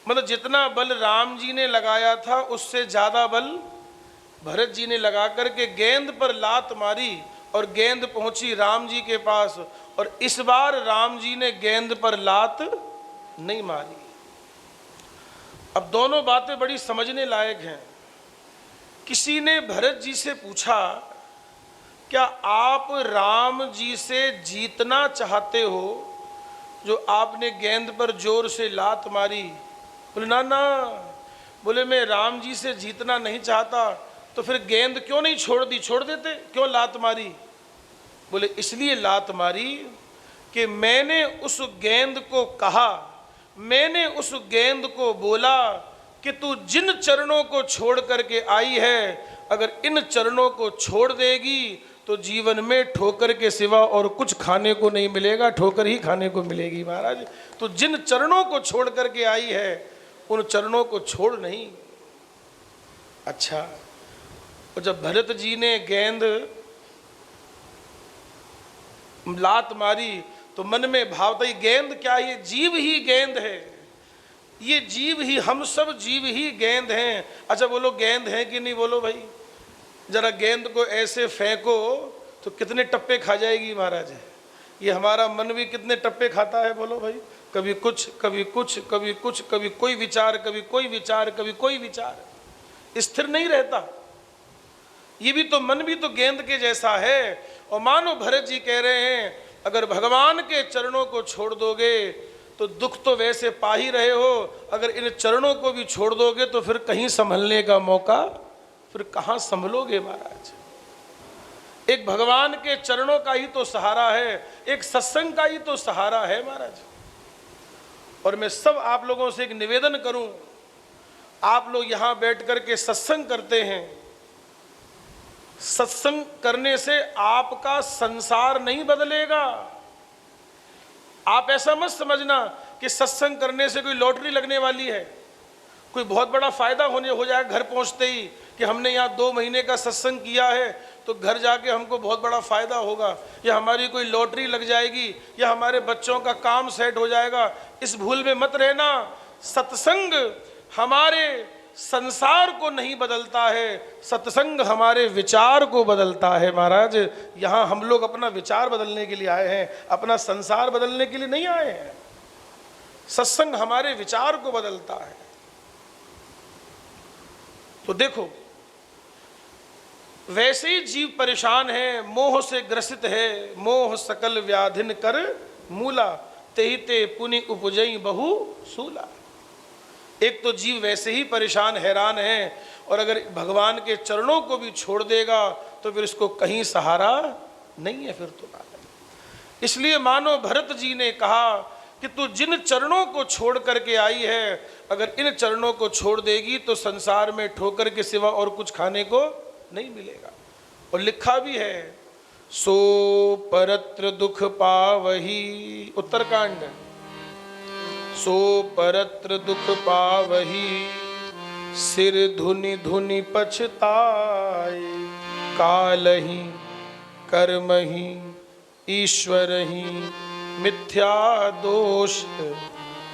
A: मतलब जितना बल राम जी ने लगाया था उससे ज्यादा बल भरत जी ने लगा करके गेंद पर लात मारी, और गेंद पहुंची राम जी के पास। और इस बार राम जी ने गेंद पर लात नहीं मारी। अब दोनों बातें बड़ी समझने लायक हैं। किसी ने भरत जी से पूछा, क्या आप राम जी से जीतना चाहते हो जो आपने गेंद पर जोर से लात मारी? बोले ना ना, बोले मैं राम जी से जीतना नहीं चाहता। तो फिर गेंद क्यों नहीं छोड़ दी? छोड़ देते, क्यों लात मारी? बोले इसलिए लात मारी कि मैंने उस गेंद को कहा, मैंने उस गेंद को बोला कि तू जिन चरणों को छोड़ करके आई है, अगर इन चरणों को छोड़ देगी तो जीवन में ठोकर के सिवा और कुछ खाने को नहीं मिलेगा, ठोकर ही खाने को मिलेगी महाराज। तो जिन चरणों को छोड़ करके आई है उन चरणों को छोड़ नहीं। अच्छा, और जब भरत जी ने गेंद लात मारी तो मन में भाव था, गेंद क्या, ये जीव ही गेंद है, ये जीव ही, हम सब जीव ही गेंद हैं। अच्छा बोलो गेंद है कि नहीं? बोलो भाई, जरा गेंद को ऐसे फेंको तो कितने टप्पे खा जाएगी महाराज। ये हमारा मन भी कितने टप्पे खाता है बोलो भाई। कभी कुछ, कभी कुछ, कभी कुछ, कभी कोई विचार, कभी कोई विचार, कभी कोई विचार, स्थिर नहीं रहता। ये भी तो मन भी तो गेंद के जैसा है। और मानो भरत जी कह रहे हैं अगर भगवान के चरणों को छोड़ दोगे तो दुख तो वैसे पा ही रहे हो, अगर इन चरणों को भी छोड़ दोगे तो फिर कहीं संभलने का मौका, फिर कहाँ संभलोगे महाराज। एक भगवान के चरणों का ही तो सहारा है, एक सत्संग का ही तो सहारा है महाराज। और मैं सब आप लोगों से एक निवेदन करूं, आप लोग यहां बैठ करके सत्संग करते हैं, सत्संग करने से आपका संसार नहीं बदलेगा। आप ऐसा मत समझना कि सत्संग करने से कोई लॉटरी लगने वाली है, कोई बहुत बड़ा फायदा हो जाएगा घर पहुंचते ही कि हमने यहाँ 2 महीने का सत्संग किया है तो घर जाके हमको बहुत बड़ा फायदा होगा, या हमारी कोई लॉटरी लग जाएगी, या हमारे बच्चों का काम सेट हो जाएगा। इस भूल में मत रहना। सत्संग हमारे संसार को नहीं बदलता है, सत्संग हमारे विचार को बदलता है महाराज। यहाँ हम लोग अपना विचार बदलने के लिए आए हैं, अपना संसार बदलने के लिए नहीं आए हैं। सत्संग हमारे विचार को बदलता है। तो देखो वैसे ही जीव परेशान है, मोह से ग्रसित है। मोह सकल व्याधिन कर मूला, तेहिते पुनि उपजई बहु सूला। एक तो जीव वैसे ही परेशान हैरान है, और अगर भगवान के चरणों को भी छोड़ देगा तो फिर इसको कहीं सहारा नहीं है फिर तो। इसलिए मानो भरत जी ने कहा कि तू जिन चरणों को छोड़ करके आई है, अगर इन चरणों को छोड़ देगी तो संसार में ठोकर के सिवा और कुछ खाने को नहीं मिलेगा। और लिखा भी है, सो परत्र दुख पावही, उत्तरकांड, सो परत्र दुख पावही, सिर धुनि धुनि पछताए, कालहि कर्महि ईश्वरहि मिथ्या दोष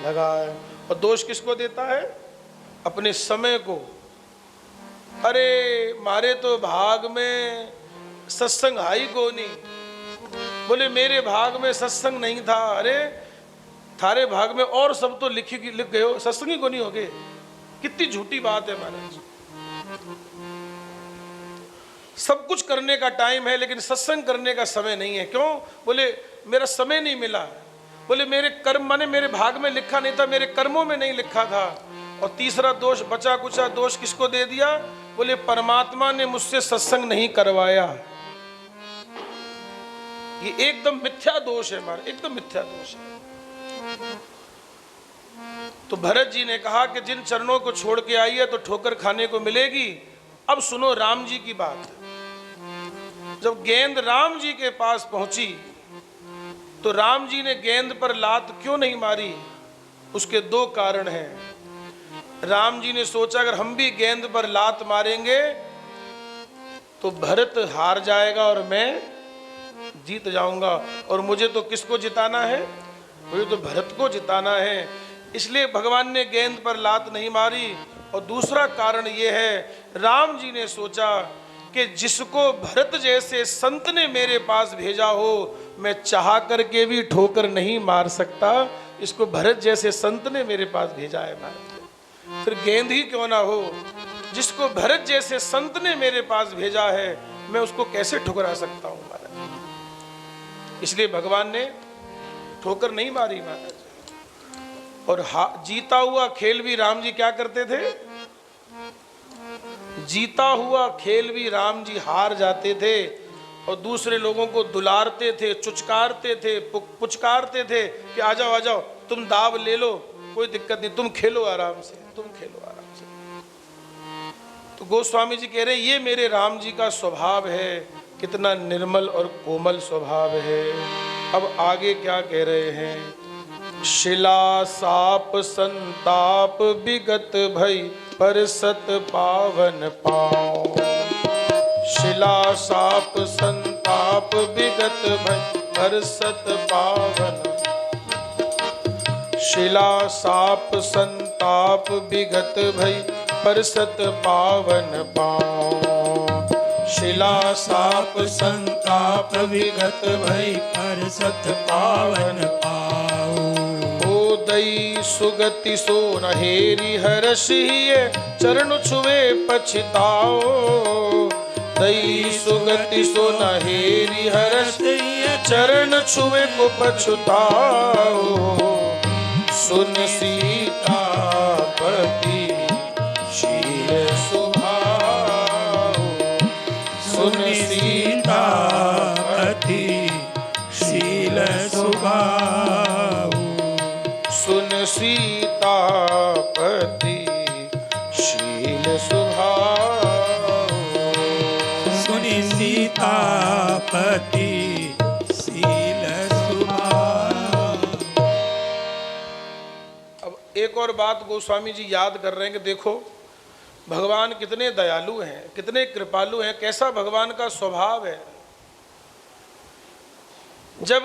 A: लगाए। और दोष किसको देता है? अपने समय को। अरे मारे तो भाग में सत्संग हाई को नहीं, बोले मेरे भाग में सत्संग नहीं था। अरे थारे भाग में और सब तो लिख गए हो, सत्संग ही को नहीं हो गए। कितनी झूठी बात है महाराज। सब कुछ करने का टाइम है लेकिन सत्संग करने का समय नहीं है। क्यों? बोले मेरा समय नहीं मिला। बोले मेरे कर्म, माने मेरे भाग में लिखा नहीं था, मेरे कर्मों में नहीं लिखा था। और तीसरा दोष, बचा कुचा दोष किसको दे दिया? बोले परमात्मा ने मुझसे सत्संग नहीं करवाया। ये एकदम मिथ्या दोष है हमारा, एकदम मिथ्या दोष है। तो भरत जी ने कहा कि जिन चरणों को छोड़ के आई है तो ठोकर खाने को मिलेगी। अब सुनो राम जी की बात। जब गेंद राम जी के पास पहुंची तो राम जी ने गेंद पर लात क्यों नहीं मारी? उसके 2 कारण हैं। राम जी ने सोचा अगर हम भी गेंद पर लात मारेंगे तो भरत हार जाएगा और मैं जीत जाऊंगा, और मुझे तो किसको जिताना है? मुझे तो भरत को जिताना है। इसलिए भगवान ने गेंद पर लात नहीं मारी। और दूसरा कारण ये है, राम जी ने सोचा कि जिसको भरत जैसे संत ने मेरे पास भेजा हो, मैं चाह करके भी ठोकर नहीं मार सकता। इसको भरत जैसे संत ने मेरे पास भेजा है महाराज, फिर गेंद ही क्यों ना हो। जिसको भरत जैसे संत ने मेरे पास भेजा है, मैं उसको कैसे ठुकरा सकता हूं महाराज। इसलिए भगवान ने ठोकर नहीं मारी महाराज। और जीता हुआ खेल भी राम जी क्या करते थे? जीता हुआ खेल भी राम जी हार जाते थे और दूसरे लोगों को दुलारते थे, चुचकारते थे, पुचकारते थे कि आ जाओ आ जाओ, तुम दाव ले लो, कोई दिक्कत नहीं, तुम खेलो आराम से, तुम खेलो आराम से। तो गोस्वामी जी कह रहे ये मेरे राम जी का स्वभाव है, कितना निर्मल और कोमल स्वभाव है। अब आगे क्या कह रहे हैं? शिला साप संताप विगत भई पर सत पावन पाओ। शिला साप संताप विगत भई पर सत पावन। शिला साप संताप विगत भई पर सत पावन पाओ। शिला साप
B: संताप विगत भई पर सत पावन पाओ।
A: दई सुगति सो नहेरी हर्षिय चरण छुए पछताओ। दई सुगति सो नहेरी हर्षिय चरण छुए को पछताओ। सुन सीतापति शील सुभाओ। सुन सीतापति
B: शील सुभाओ।
A: सुन सीतापति शील सुभाओ।
B: सुनि सीतापति शील सुभाओ।
A: अब एक और बात गोस्वामी जी याद कर रहे हैं कि देखो भगवान कितने दयालु हैं, कितने कृपालु हैं, कैसा भगवान का स्वभाव है। जब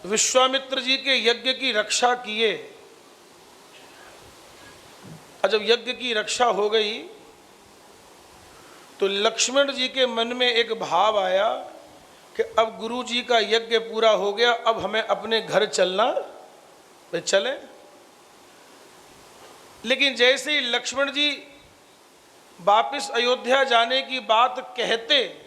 A: विश्वामित्र जी के यज्ञ की रक्षा किए और जब यज्ञ की रक्षा हो गई तो लक्ष्मण जी के मन में एक भाव आया कि अब गुरु जी का यज्ञ पूरा हो गया, अब हमें अपने घर चलना, वे चले। लेकिन जैसे ही लक्ष्मण जी वापस अयोध्या जाने की बात कहते,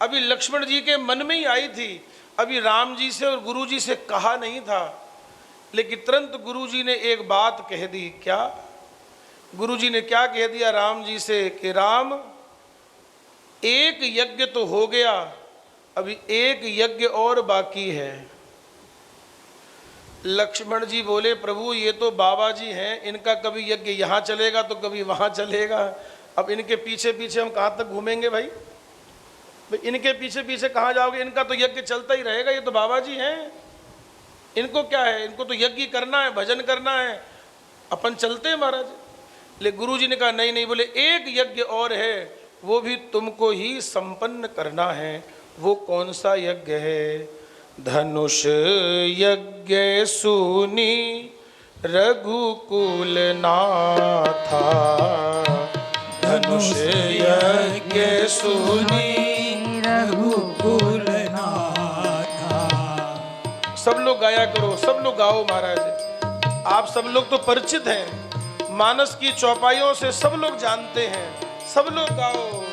A: अभी लक्ष्मण जी के मन में ही आई थी, अभी राम जी से और गुरु जी से कहा नहीं था, लेकिन तुरंत गुरु जी ने एक बात कह दी। क्या गुरु जी ने क्या कह दिया राम जी से कि राम, एक यज्ञ तो हो गया, अभी एक यज्ञ और बाकी है। लक्ष्मण जी बोले प्रभु ये तो बाबा जी हैं, इनका कभी यज्ञ यहाँ चलेगा तो कभी वहाँ चलेगा, अब इनके पीछे पीछे हम कहाँ तक घूमेंगे भाई, इनके पीछे पीछे कहाँ जाओगे, इनका तो यज्ञ चलता ही रहेगा, ये तो बाबा जी हैं, इनको क्या है, इनको तो यज्ञ करना है, भजन करना है, अपन चलते हैं महाराज। लेकिन गुरु जी ने कहा नहीं नहीं, बोले एक यज्ञ और है, वो भी तुमको ही संपन्न करना है। वो कौन सा यज्ञ है? धनुष यज्ञ सुनी रघुकुल नाथा। धनुष यज्ञ सुनी
B: रघुकुल नाथा।
A: सब लोग गाया करो, सब लोग गाओ महाराज। आप सब लोग तो परिचित हैं, मानस की चौपाइयों से सब लोग जानते हैं, सब लोग गाओ।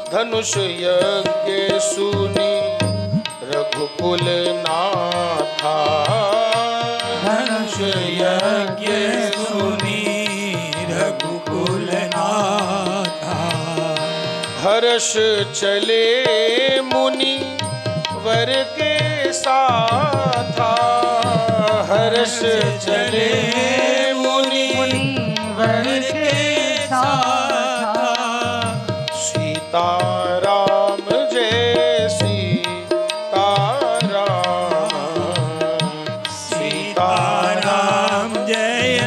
A: धनुष यज्ञ सुनी रघुकुल नाथा।
B: धनुष यज्ञ सुनी रघुकुल नाथा।
A: हर्ष चले मुनि वर के साथा। हर्ष चले मुनि वर के साथा। सीताराम जय सीताराम।
B: सीताराम जय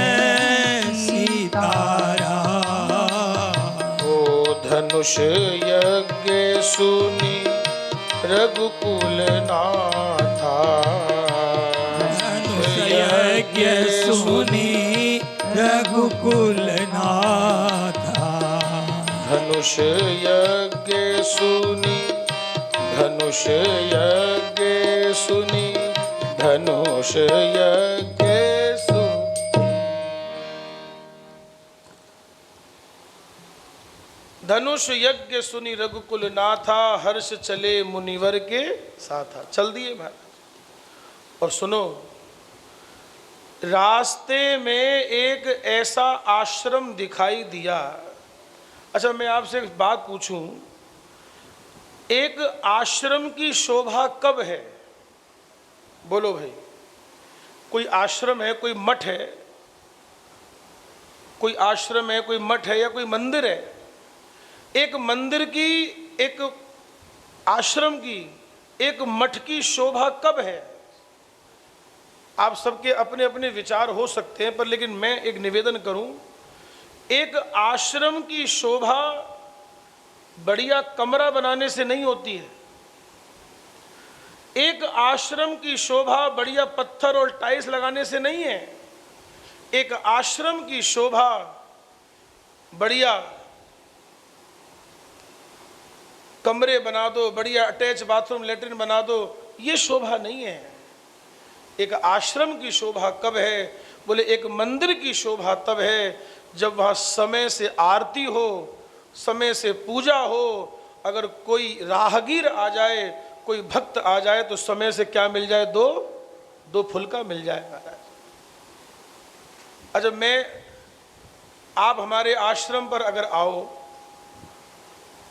B: सीताराम।
A: ओ धनुष यज्ञ सुनी रघुकुल नाथा।
B: धनुष यज्ञ सुनी रघुकुल नाथा।
A: धनुष यज्ञ सुनी, धनुष यज्ञ सुनी, धनुष यज्ञ सुनी। धनुष यज्ञ सुनी रघुकुल नाथा। हर्ष चले मुनिवर के साथा। चल दिए महाराज। और सुनो, रास्ते में एक ऐसा आश्रम दिखाई दिया। अच्छा मैं आपसे एक बात पूछूं, एक आश्रम की शोभा कब है? बोलो भाई। कोई आश्रम है, कोई मठ है, कोई आश्रम है, कोई मठ है या कोई मंदिर है। एक मंदिर की, एक आश्रम की, एक मठ की शोभा कब है? आप सबके अपने अपने विचार हो सकते हैं, पर लेकिन मैं एक निवेदन करूं, एक आश्रम की शोभा बढ़िया कमरा बनाने से नहीं होती है। एक आश्रम की शोभा बढ़िया पत्थर और टाइल्स लगाने से नहीं है। एक आश्रम की शोभा बढ़िया कमरे बना दो, बढ़िया अटैच बाथरूम लेटरिन बना दो, ये शोभा नहीं है। एक आश्रम की शोभा कब है? बोले एक मंदिर की शोभा तब है जब वहाँ समय से आरती हो, समय से पूजा हो। अगर कोई राहगीर आ जाए, कोई भक्त आ जाए तो समय से क्या मिल जाए? दो फुल्का मिल जाए महाराज। अच्छा, आप हमारे आश्रम पर अगर आओ,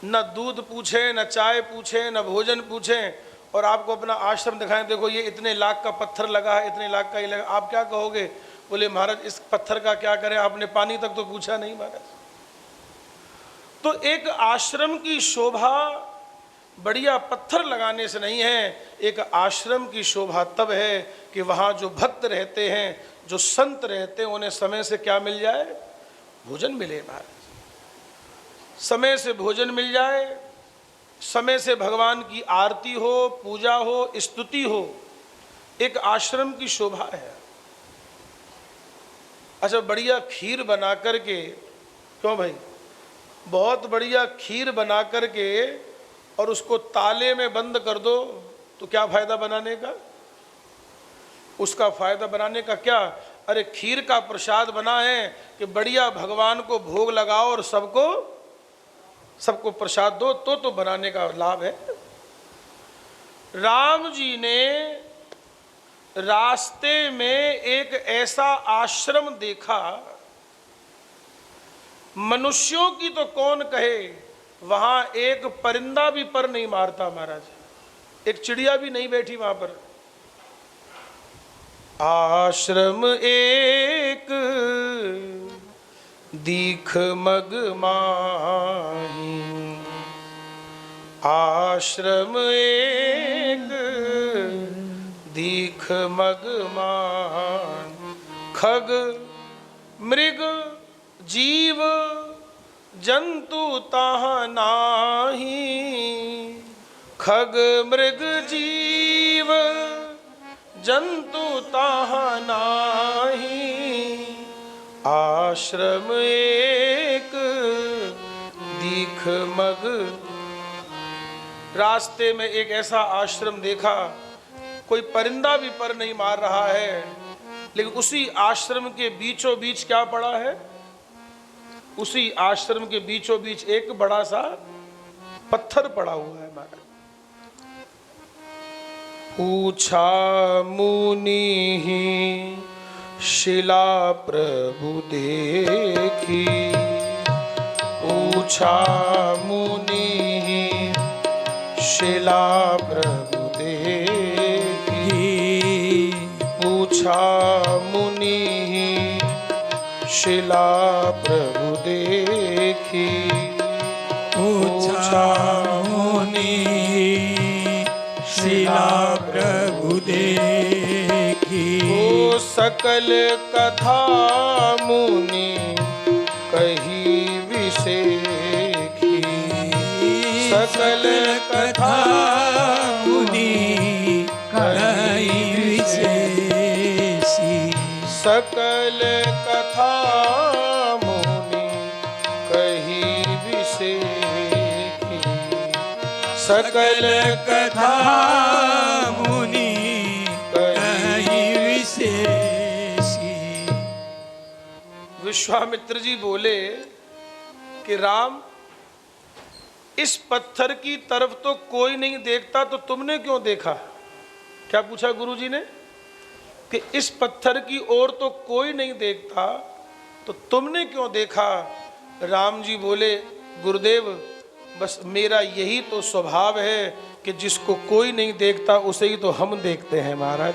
A: न दूध पूछें, न चाय पूछें, न भोजन पूछें, और आपको अपना आश्रम दिखाएं, देखो ये इतने लाख का पत्थर लगा है, इतने लाख का ये लगा, आप क्या कहोगे? बोले महाराज इस पत्थर का क्या करें, आपने पानी तक तो पूछा नहीं महाराज। तो एक आश्रम की शोभा बढ़िया पत्थर लगाने से नहीं है। एक आश्रम की शोभा तब है कि वहाँ जो भक्त रहते हैं, जो संत रहते हैं, उन्हें समय से क्या मिल जाए? भोजन मिले महाराज। समय से भोजन मिल जाए, समय से भगवान की आरती हो, पूजा हो, स्तुति हो, एक आश्रम की शोभा है। अच्छा, बढ़िया खीर बना करके, क्यों भाई, बहुत बढ़िया खीर बना करके और उसको ताले में बंद कर दो तो क्या फायदा बनाने का? उसका फायदा बनाने का क्या? अरे खीर का प्रसाद बना है कि बढ़िया भगवान को भोग लगाओ और सबको प्रसाद दो, तो बनाने का लाभ है। राम जी ने रास्ते में एक ऐसा आश्रम देखा, मनुष्यों की तो कौन कहे, वहां एक परिंदा भी पर नहीं मारता महाराज, एक चिड़िया भी नहीं बैठी वहां पर। आश्रम एक दीख मग माही, आश्रम एक दीख मग मान, खग मृग जीव जंतु ताहा नाही, खग मृग जीव जंतु ताहा नाही, आश्रम एक दीख मग। रास्ते में एक ऐसा आश्रम देखा, कोई परिंदा भी पर नहीं मार रहा है, लेकिन उसी आश्रम के बीचों बीच क्या पड़ा है? उसी आश्रम के बीचों बीच एक बड़ा सा पत्थर पड़ा हुआ है महाराज। पूछा मुनि शिला प्रभु देखी, पूछा मुनि शिला प्रभु देखी, पूछा मुनि शिला प्रभु देखी,
B: पूछा मुनि शिला प्रभु देखी,
A: ओ सकल कथा मुनि कही विसेखी, सकल कथा
B: मुनि कही विशेषी,
A: सकल कथा मुनि कही विसेखी, सकल
B: कथा मुनि कही विशेषी।
A: विश्वामित्र जी बोले कि राम, इस पत्थर की तरफ तो कोई नहीं देखता, तो तुमने क्यों देखा? क्या पूछा गुरुजी ने कि इस पत्थर की ओर तो कोई नहीं देखता, तो तुमने क्यों देखा? राम जी बोले, गुरुदेव बस मेरा यही तो स्वभाव है कि जिसको कोई नहीं देखता उसे ही तो हम देखते हैं महाराज।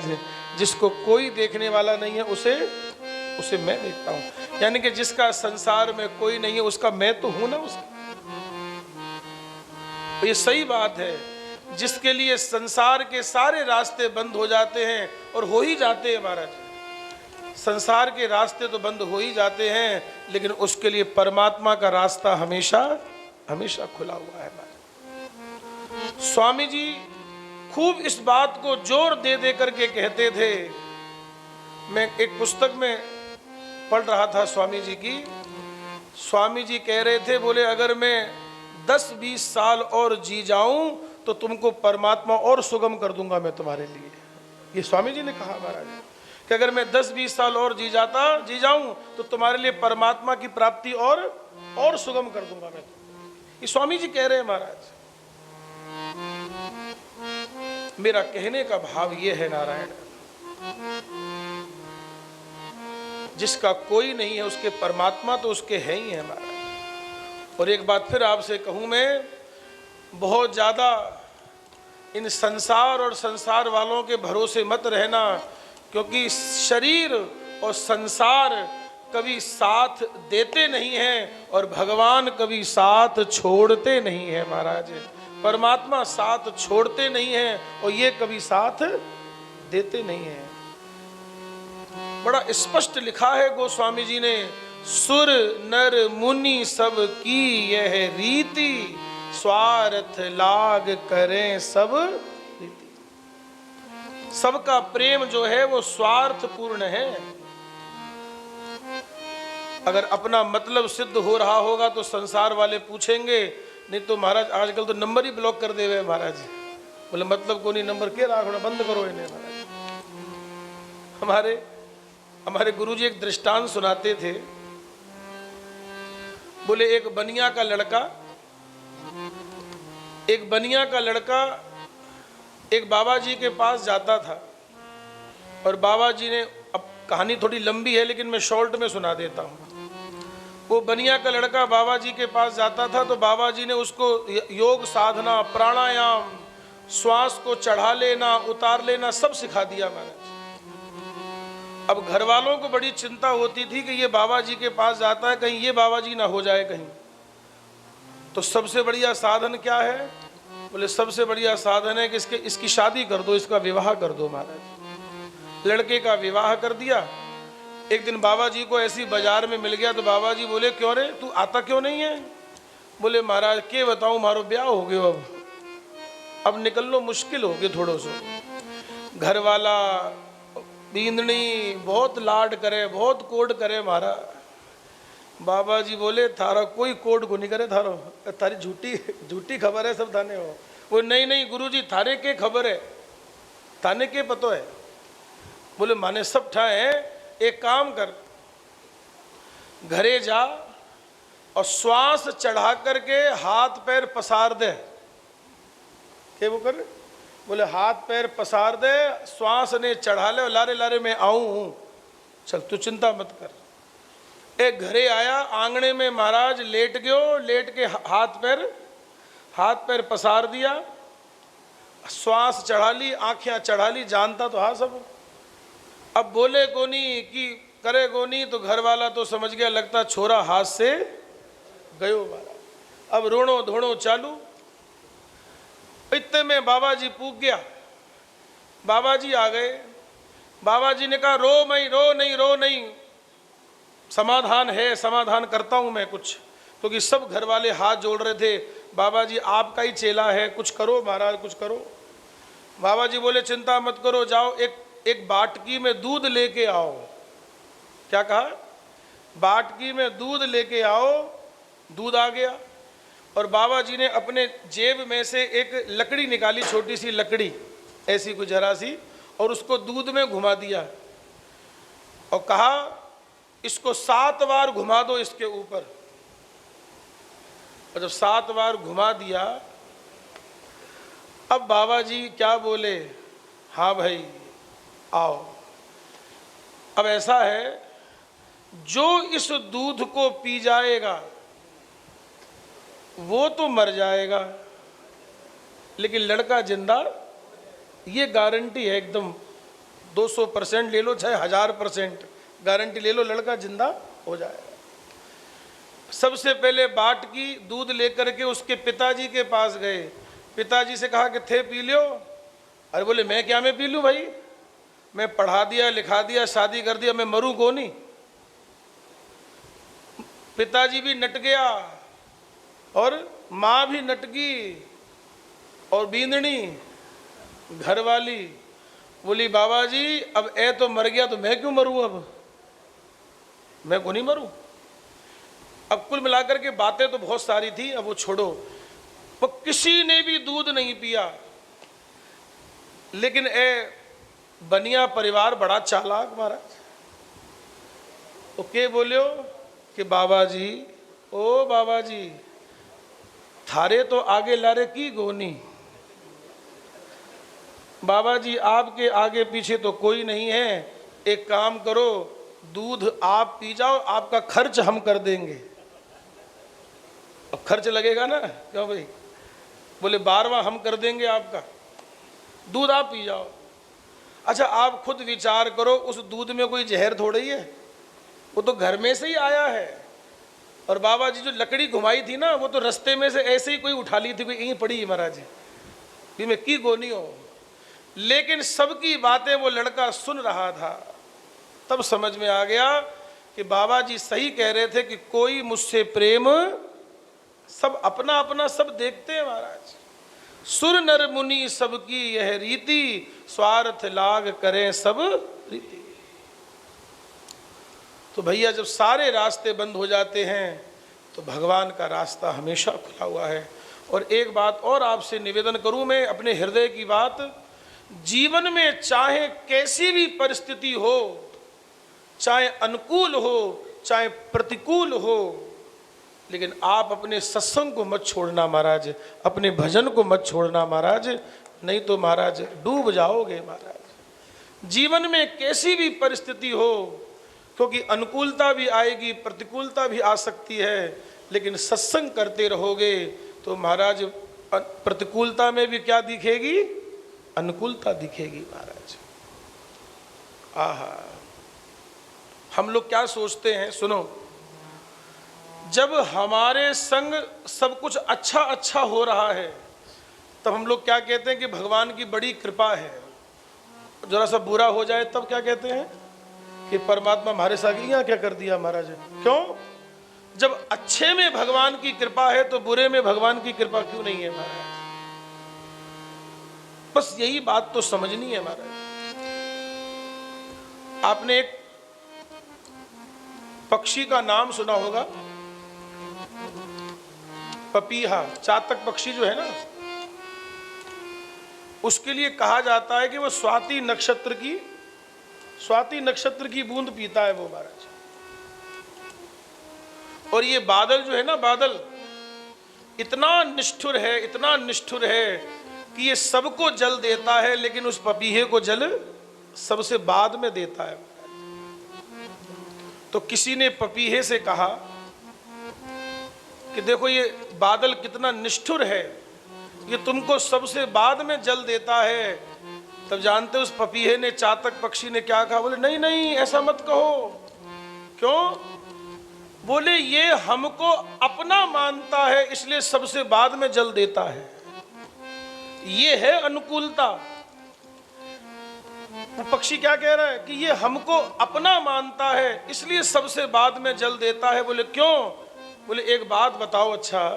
A: जिसको कोई देखने वाला नहीं है उसे मैं देखता हूँ। यानी कि जिसका संसार में कोई नहीं है उसका मैं तो हूं ना उसका। तो ये सही बात है। जिसके लिए संसार के सारे रास्ते बंद हो जाते हैं, और हो ही जाते हैं महाराज, संसार के रास्ते तो बंद हो ही जाते हैं, लेकिन उसके लिए परमात्मा का रास्ता हमेशा हमेशा खुला हुआ है महाराज। स्वामी जी खूब इस बात को जोर दे दे करके कहते थे। मैं एक पुस्तक में पढ़ रहा था स्वामी जी की। स्वामी जी कह रहे थे, बोले अगर मैं 10-20 साल और जी जाऊं तो तुमको परमात्मा और सुगम कर दूंगा मैं तुम्हारे लिए। ये स्वामी जी ने कहा महाराज कि अगर मैं 10-20 साल और जी जाऊं तो तुम्हारे लिए परमात्मा की प्राप्ति और सुगम कर दूंगा मैं। ये स्वामी जी कह रहे हैं महाराज। मेरा कहने का भाव ये है नारायण, जिसका कोई नहीं है उसके परमात्मा तो उसके है ही है महाराज। और एक बात फिर आपसे कहूं, मैं बहुत ज़्यादा इन संसार और संसार वालों के भरोसे मत रहना, क्योंकि शरीर और संसार कभी साथ देते नहीं हैं और भगवान कभी साथ छोड़ते नहीं हैं महाराज। परमात्मा साथ छोड़ते नहीं हैं और ये कभी साथ देते नहीं हैं। बड़ा स्पष्ट लिखा है गोस्वामी जी ने, सुर नर मुनि सब की यह रीति, स्वार्थ लाग करें सब रीति। सबका प्रेम जो है वो स्वार्थ पूर्ण है। अगर अपना मतलब सिद्ध हो रहा होगा तो संसार वाले पूछेंगे, नहीं तो महाराज आजकल तो नंबर ही ब्लॉक कर दे हुए महाराज। बोले मतलब को नहीं, नंबर के राखना बंद करो इन्हें महाराज। हमारे गुरुजी एक दृष्टांत सुनाते थे। बोले एक बनिया का लड़का एक बाबा जी के पास जाता था और बाबा जी ने, अब कहानी थोड़ी लंबी है लेकिन मैं शॉर्ट में सुना देता हूँ। वो बनिया का लड़का बाबा जी के पास जाता था तो बाबा जी ने उसको योग साधना, प्राणायाम, श्वास को चढ़ा लेना उतार लेना सब सिखा दिया महाराज। अब घर वालों को बड़ी चिंता होती थी कि ये बाबा जी के पास जाता है, कहीं ये बाबा जी ना हो जाए कहीं। तो सबसे बढ़िया साधन क्या है? बोले सबसे बढ़िया साधन है कि इसकी शादी कर दो, इसका विवाह कर दो महाराज। लड़के का विवाह कर दिया। एक दिन बाबा जी को ऐसी बाजार में मिल गया तो बाबा जी बोले, क्यों रे तू आता क्यों नहीं है? बोले महाराज के बताऊं, मारो ब्याह हो गयो, अब निकल लो मुश्किल हो गए थोड़ो सो। घर वाला बींदनी बहुत लाड करे, बहुत कोड करे मारा। बाबा जी बोले थारा कोई कोड को नहीं करे, थारो थारी झूठी खबर है सब थाने हो। वो नहीं गुरुजी थारे के खबर है, थाने के पतो है। बोले माने सब ठाए, एक काम कर, घरे जा और श्वास चढ़ा करके हाथ पैर पसार दे। क्या वो कर? बोले हाथ पैर पसार दे, श्वास ने चढ़ा ले, लारे लारे मैं आऊं हूं, चल तू चिंता मत कर। एक घरे आया, आंगने में महाराज लेट गयो, लेट के हाथ पैर पसार दिया, श्वास चढ़ा ली, आँखें चढ़ा ली, जानता तो हाँ सब। अब बोले कोनी कि करे कोनी, तो घर वाला तो समझ गया, लगता छोरा हाथ से गयो महाराज। अब रोनो धोनो चालू। इतने में बाबा जी पूछ गया, बाबा जी आ गए। बाबा जी ने कहा रो नहीं, समाधान है, समाधान करता हूं मैं कुछ। क्योंकि सब घर वाले हाथ जोड़ रहे थे, बाबा जी आपका ही चेला है, कुछ करो महाराज कुछ करो। बाबा जी बोले चिंता मत करो, जाओ एक बाटकी में दूध लेके आओ। क्या कहा? बाटकी में दूध लेके आओ। दूध आ गया और बाबा जी ने अपने जेब में से एक लकड़ी निकाली, छोटी सी लकड़ी ऐसी कुछ जरा सी, और उसको दूध में घुमा दिया और कहा इसको 7 बार घुमा दो इसके ऊपर। और जब 7 बार घुमा दिया, अब बाबा जी क्या बोले, हाँ भाई आओ। अब ऐसा है, जो इस दूध को पी जाएगा वो तो मर जाएगा, लेकिन लड़का जिंदा, ये गारंटी है एकदम 200% ले लो, चाहे 1000% गारंटी ले लो, लड़का जिंदा हो जाएगा। सबसे पहले बाटकी दूध लेकर के उसके पिताजी के पास गए। पिताजी से कहा कि थे पी लो। अरे बोले मैं क्या मैं पी लूँ भाई, मैं पढ़ा दिया लिखा दिया शादी कर दिया, मैं मरूँ को नहीं। पिताजी भी नट गया और माँ भी नटकी और बींदनी घर वाली बोली बाबा जी अब ए तो मर गया तो मैं क्यों मरूँ, अब मैं को नहीं मरूँ। अब कुल मिलाकर के बातें तो बहुत सारी थी, अब वो छोड़ो। वो किसी ने भी दूध नहीं पिया, लेकिन बनिया परिवार बड़ा चालाक महाराज। वो के बोलियो कि बाबा जी, ओ बाबा जी, थारे तो आगे लारे की गोनी। बाबा जी आपके आगे पीछे तो कोई नहीं है, एक काम करो, दूध आप पी जाओ, आपका खर्च हम कर देंगे। अब खर्च लगेगा ना, क्यों भाई? बोले 12वां हम कर देंगे आपका, दूध आप पी जाओ। अच्छा आप खुद विचार करो, उस दूध में कोई जहर थोड़ी है, वो तो घर में से ही आया है। और बाबा जी जो लकड़ी घुमाई थी ना, वो तो रास्ते में से ऐसे ही कोई उठा ली थी, कोई यहीं पड़ी महाराज भी मैं की गोनी हो। लेकिन सबकी बातें वो लड़का सुन रहा था, तब समझ में आ गया कि बाबा जी सही कह रहे थे कि कोई मुझसे प्रेम, सब अपना अपना सब देखते हैं महाराज। सुर नर मुनि सबकी यह रीति, स्वार्थ लाग करें सब रीति। तो भैया जब सारे रास्ते बंद हो जाते हैं तो भगवान का रास्ता हमेशा खुला हुआ है। और एक बात और आपसे निवेदन करूं मैं, अपने हृदय की बात, जीवन में चाहे कैसी भी परिस्थिति हो, चाहे अनुकूल हो चाहे प्रतिकूल हो, लेकिन आप अपने सत्संग को मत छोड़ना महाराज, अपने भजन को मत छोड़ना महाराज, नहीं तो महाराज डूब जाओगे महाराज। जीवन में कैसी भी परिस्थिति हो, क्योंकि अनुकूलता भी आएगी, प्रतिकूलता भी आ सकती है, लेकिन सत्संग करते रहोगे तो महाराज प्रतिकूलता में भी क्या दिखेगी? अनुकूलता दिखेगी महाराज। आहा, हम लोग क्या सोचते हैं, सुनो, जब हमारे संग सब कुछ अच्छा अच्छा हो रहा है तब हम लोग क्या कहते हैं कि भगवान की बड़ी कृपा है। जरा सा बुरा हो जाए तब क्या कहते हैं कि परमात्मा हमारे साथ यहाँ क्या कर दिया महाराज। क्यों? जब अच्छे में भगवान की कृपा है तो बुरे में भगवान की कृपा क्यों नहीं है महाराज? बस यही बात तो समझनी है महाराज। आपने एक पक्षी का नाम सुना होगा, पपीहा, चातक पक्षी जो है ना, उसके लिए कहा जाता है कि वो स्वाति नक्षत्र की बूंद पीता है वो महाराज। और ये बादल जो है ना, बादल इतना निष्ठुर है, इतना निष्ठुर है कि ये सबको जल देता है, लेकिन उस पपीहे को जल सबसे बाद में देता है। तो किसी ने पपीहे से कहा कि देखो ये बादल कितना निष्ठुर है, ये तुमको सबसे बाद में जल देता है। तब जानते उस पपीहे ने, चातक पक्षी ने क्या कहा? बोले नहीं नहीं ऐसा मत कहो। क्यों? बोले ये हमको अपना मानता है इसलिए सबसे बाद में जल देता है, ये है अनुकूलता। वो पक्षी क्या कह रहा है कि ये हमको अपना मानता है इसलिए सबसे बाद में जल देता है। बोले क्यों? बोले एक बात बताओ, अच्छा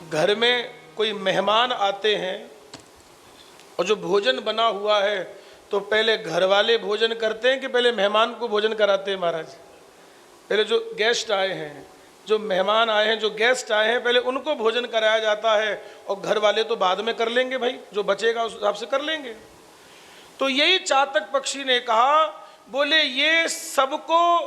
A: घर में कोई मेहमान आते हैं और जो भोजन बना हुआ है तो पहले घर वाले भोजन करते हैं कि पहले मेहमान को भोजन कराते हैं महाराज? पहले जो गेस्ट आए हैं, जो मेहमान आए हैं, जो गेस्ट आए हैं, पहले उनको भोजन कराया जाता है और घर वाले तो बाद में कर लेंगे भाई, जो बचेगा उस हिसाब से कर लेंगे। तो यही चातक पक्षी ने कहा, बोले ये सबको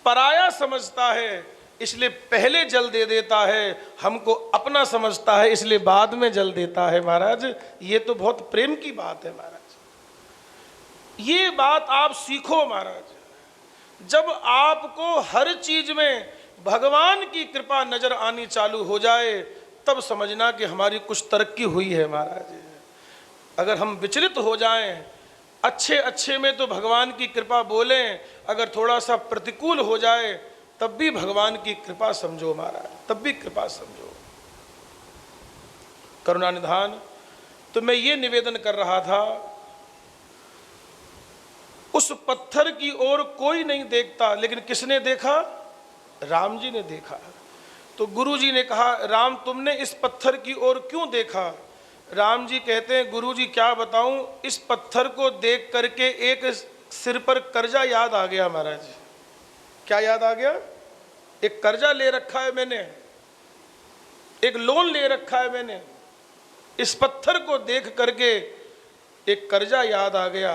A: पराया समझता है इसलिए पहले जल दे देता है, हमको अपना समझता है इसलिए बाद में जल देता है। महाराज ये तो बहुत प्रेम की बात है महाराज, ये बात आप सीखो महाराज। जब आपको हर चीज में भगवान की कृपा नजर आनी चालू हो जाए तब समझना कि हमारी कुछ तरक्की हुई है महाराज। अगर हम विचलित हो जाएं, अच्छे अच्छे में तो भगवान की कृपा बोलें, अगर थोड़ा सा प्रतिकूल हो जाए तब भी भगवान की कृपा समझो महाराज, तब भी कृपा समझो। करुणा निधान। तो मैं ये निवेदन कर रहा था, उस पत्थर की ओर कोई नहीं देखता, लेकिन किसने देखा? राम जी ने देखा। तो गुरु जी ने कहा, राम तुमने इस पत्थर की ओर क्यों देखा? राम जी कहते हैं, गुरु जी क्या बताऊं, इस पत्थर को देख करके एक सिर पर कर्जा याद आ गया महाराज। क्या याद आ गया? एक कर्जा ले रखा है मैंने, एक लोन ले रखा है मैंने। इस पत्थर को देख करके एक कर्जा याद आ गया।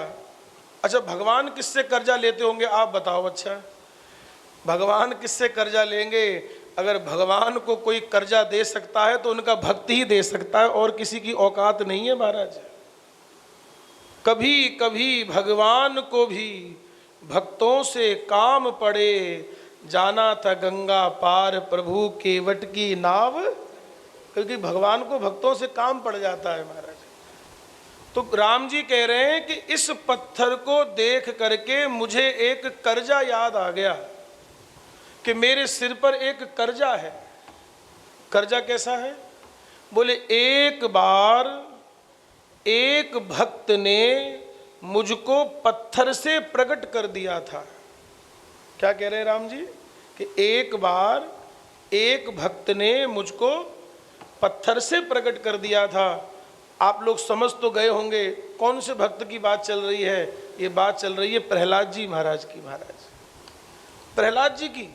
A: अच्छा, भगवान किससे कर्जा लेते होंगे आप बताओ। अच्छा, भगवान किससे कर्जा लेंगे? अगर भगवान को कोई कर्जा दे सकता है तो उनका भक्त ही दे सकता है, और किसी की औकात नहीं है महाराज। कभी कभी भगवान को भी भक्तों से काम पड़े, जाना था गंगा पार प्रभु केवट की नाव। क्योंकि भगवान को भक्तों से काम पड़ जाता है महाराज। तो राम जी कह रहे हैं कि इस पत्थर को देख करके मुझे एक कर्जा याद आ गया कि मेरे सिर पर एक कर्जा है। कर्जा कैसा है? बोले एक बार एक भक्त ने मुझको पत्थर से प्रकट कर दिया था। क्या कह रहे हैं राम जी? कि एक बार एक भक्त ने मुझको पत्थर से प्रकट कर दिया था। आप लोग समझ तो गए होंगे कौन से भक्त की बात चल रही है। ये बात चल रही है प्रहलाद जी महाराज की। महाराज प्रहलाद जी की।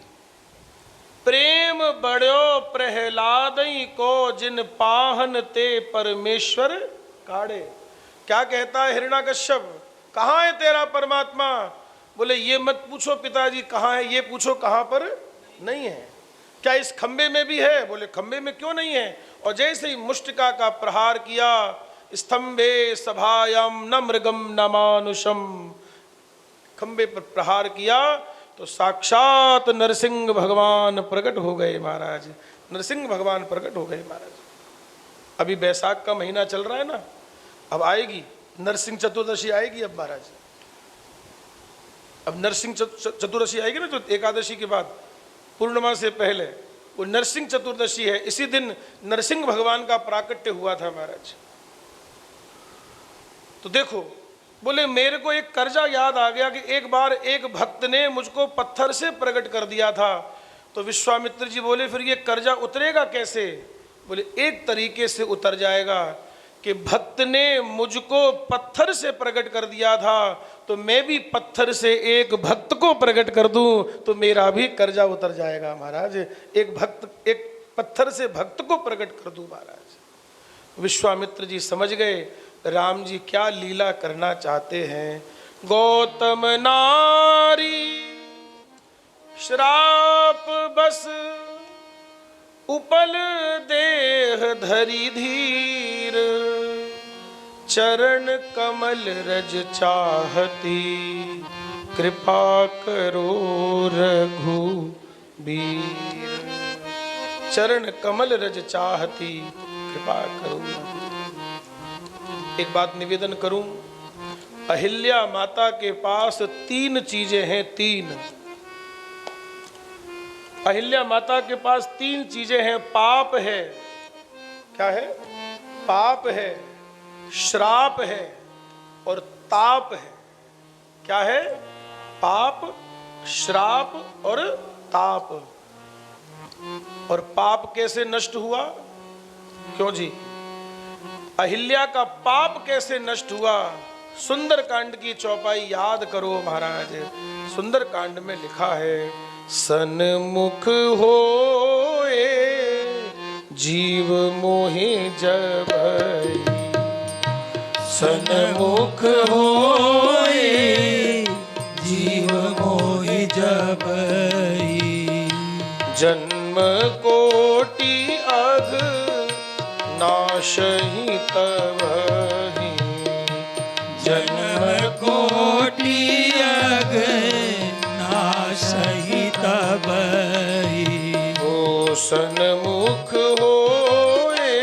A: प्रेम बड़ो प्रहलादई को जिन पाहन ते परमेश्वर काढ़े। क्या कहता है हिरण्याकश्यप? कहाँ है तेरा परमात्मा? बोले ये मत पूछो पिताजी कहाँ है, ये पूछो कहाँ पर नहीं है। क्या इस खंबे में भी है? बोले खंबे में क्यों नहीं है। और जैसे ही मुष्टिका का प्रहार किया, स्तंभे सभायाम न मृगम न मानुषम, खंबे पर प्रहार किया तो साक्षात नरसिंह भगवान प्रकट हो गए महाराज। नरसिंह भगवान प्रकट हो गए महाराज। अभी बैसाख का महीना चल रहा है ना, अब आएगी नरसिंह चतुर्दशी आएगी अब महाराज। अब नरसिंह चतुर्दशी आएगी ना, तो एकादशी के बाद पूर्णिमा से पहले वो नरसिंह चतुर्दशी है। इसी दिन नरसिंह भगवान का प्राकट्य हुआ था महाराज। तो देखो, बोले मेरे को एक कर्जा याद आ गया कि एक बार एक भक्त ने मुझको पत्थर से प्रकट कर दिया था। तो विश्वामित्र जी बोले फिर ये कर्जा उतरेगा कैसे? बोले एक तरीके से उतर जाएगा कि भक्त ने मुझको पत्थर से प्रकट कर दिया था, तो मैं भी पत्थर से एक भक्त को प्रकट कर दूं तो मेरा भी कर्जा उतर जाएगा महाराज। एक भक्त एक पत्थर से भक्त को प्रकट कर दूं महाराज। विश्वामित्र जी समझ गए राम जी क्या लीला करना चाहते हैं। गौतम नारी श्राप बस उपल देह धरी धीर, चरण कमल रज चाहती कृपा करो रघुबीर। चरण कमल रज चाहती कृपा करो। एक बात निवेदन करूं, अहिल्या माता के पास 3 चीजें हैं। 3 अहिल्या माता के पास 3 चीजें हैं। पाप है, क्या है? पाप है, श्राप है और ताप है। क्या है? पाप, श्राप और ताप। और पाप कैसे नष्ट हुआ? क्यों जी? अहिल्या का पाप कैसे नष्ट हुआ? सुंदर कांड की चौपाई याद करो महाराज। सुंदर कांड में लिखा है, सन्मुख होए जीव मोहि जबई,
B: सन्मुख होए जीव मोहि जबई,
A: जन्म कोटि अघ नाशहि तबहि,
B: जन्म कोटि अघ नाशहि तबहि।
A: ओ सन्मुख होए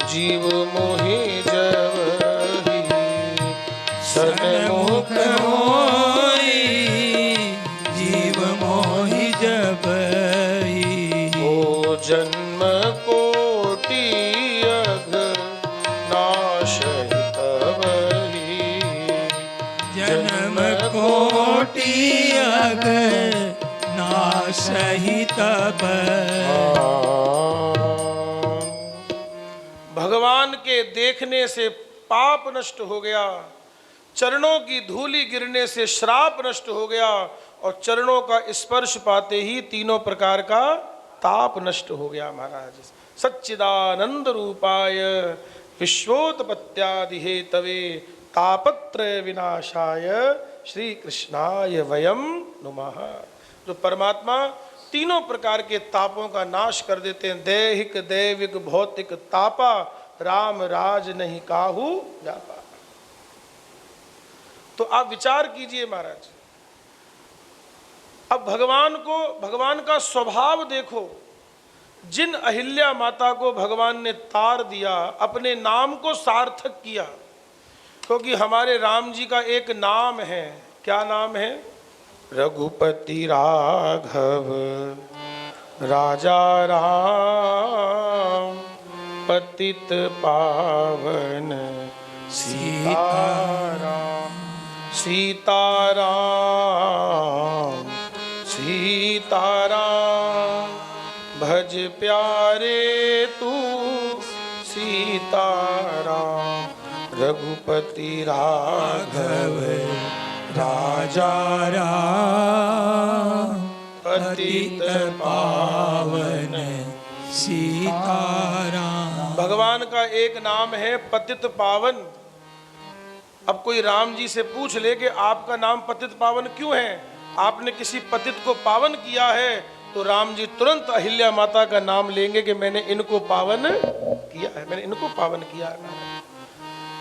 A: जीव मोहि जबहि,
B: सन्मुख होए जीव मोहि जबहि।
A: ओ जन्म कोटि अघ नाशहि तबहि,
B: जन्म कोटि अघ नाशहि तबहि।
A: भगवान के देखने से पाप नष्ट हो गया, चरणों की धूलि गिरने से श्राप नष्ट हो गया और चरणों का स्पर्श पाते ही तीनों प्रकार का ताप नष्ट हो गया महाराज। सच्चिदानंद रूपाय विश्वोत्पत्त्यादि हेतवे तापत्रय विनाशाय श्री कृष्णाय वयम नुमः। जो परमात्मा तीनों प्रकार के तापों का नाश कर देते हैं, दैहिक दैविक भौतिक तापा राम राज नहीं काहू व्यापा। तो आप विचार कीजिए महाराज, अब भगवान का स्वभाव देखो। जिन अहिल्या माता को भगवान ने तार दिया, अपने नाम को सार्थक किया, क्योंकि हमारे राम जी का एक नाम है। क्या नाम है? रघुपति राघव राजा राम पतित पावन सीताराम सीताराम सीताराम भज प्यारे तू सीताराम रघुपति राघव
B: राजा राम पतित पावन सीताराम।
A: भगवान का एक नाम है पतित पावन। अब कोई राम जी से पूछ ले कि आपका नाम पतित पावन क्यों है, आपने किसी पतित को पावन किया है, तो राम जी तुरंत अहिल्या माता का नाम लेंगे कि मैंने इनको पावन किया है, मैंने इनको पावन किया है।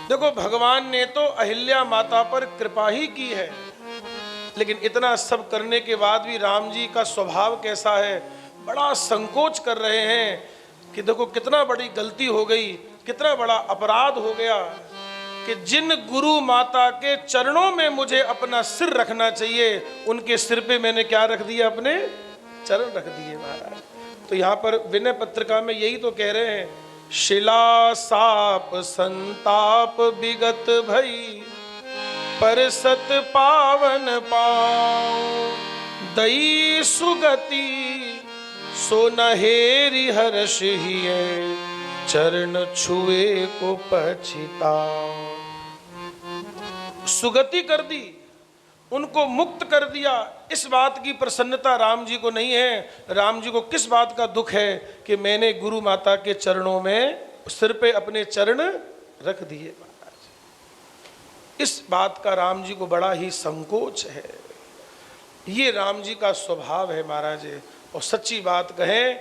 A: देखो भगवान ने तो अहिल्या माता पर कृपा ही की है, लेकिन इतना सब करने के बाद भी राम जी का स्वभाव कैसा है, बड़ा संकोच कर रहे हैं कि देखो कितना बड़ी गलती हो गई, कितना बड़ा अपराध हो गया कि जिन गुरु माता के चरणों में मुझे अपना सिर रखना चाहिए, उनके सिर पे मैंने क्या रख दिया? अपने चरण रख दिए महाराज। तो यहाँ पर विनय पत्रिका में यही तो कह रहे हैं, शिला साप संताप विगत भई परसत पावन पाऊं दई सुगति सो नहेरि हर्ष हिय चरण छुए को पछिताऊं। सुगति कर दी, उनको मुक्त कर दिया, इस बात की प्रसन्नता राम जी को नहीं है। राम जी को किस बात का दुख है कि मैंने गुरु माता के चरणों में सिर पे अपने चरण रख दिए महाराज। इस बात का राम जी को बड़ा ही संकोच है। ये राम जी का स्वभाव है महाराज। और सच्ची बात कहें,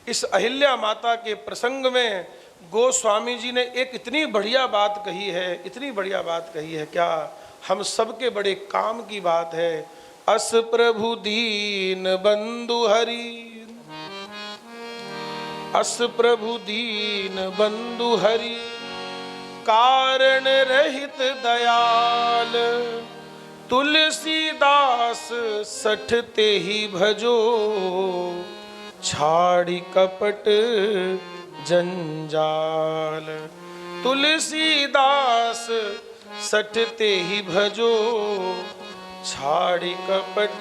A: इस अहिल्या माता के प्रसंग में गोस्वामी जी ने एक इतनी बढ़िया बात कही है, इतनी बढ़िया बात कही है, क्या हम सबके बड़े काम की बात है। अस प्रभु दीन बंधु हरि, अस प्रभु दीन बंधु हरि कारण रहित दयाल तुलसीदास सठ ते ही भजो छाड़ी कपट जंजाल। तुलसीदास सठ ते ही भजो छाड़ी कपट।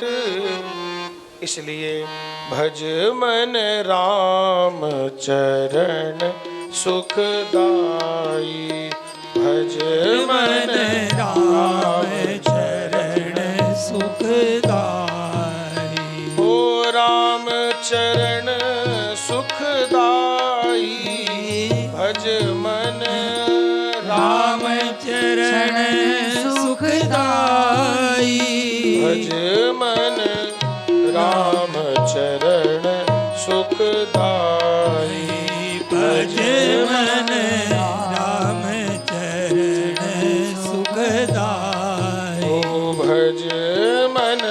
A: इसलिए भज मन राम चरण सुखदाई, भज मन राम चरण सुखदाई। ओ राम चरण सुखदाई, भज मन राम
B: चरण सुखदाई,
A: भज मन राम चरण सुखदाई,
B: भज मन राम चरण सुखदाई।
A: ओ भज मन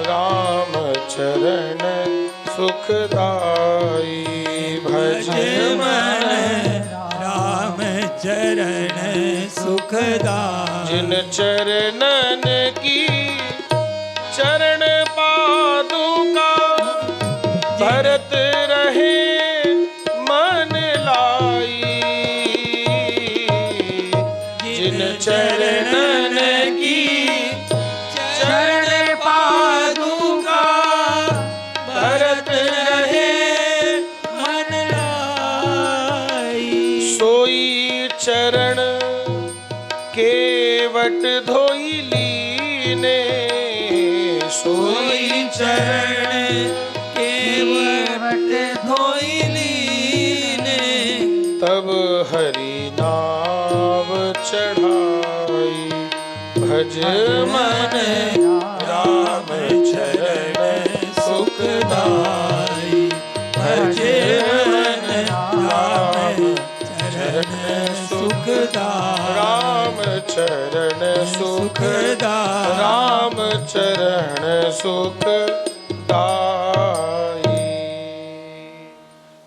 A: राम चरण सुखदाई, भज मन
B: राम चरण सुखदाई।
A: जिन चरणन की चरण पादुका भरत रहे मन लाई, जिन चरणन की चरण पादुका भरत रहे
B: मन लाई।
A: सोई चरण केवट धोई लीने
B: सोई चरण केवट धोई लीने
A: तब हरि नाम चढ़ाई भज मन
B: राम चरण सुखदाई भज मन राम चरण सुखदाई
A: राम चरण सुखदाई राम चरण सुखदाई।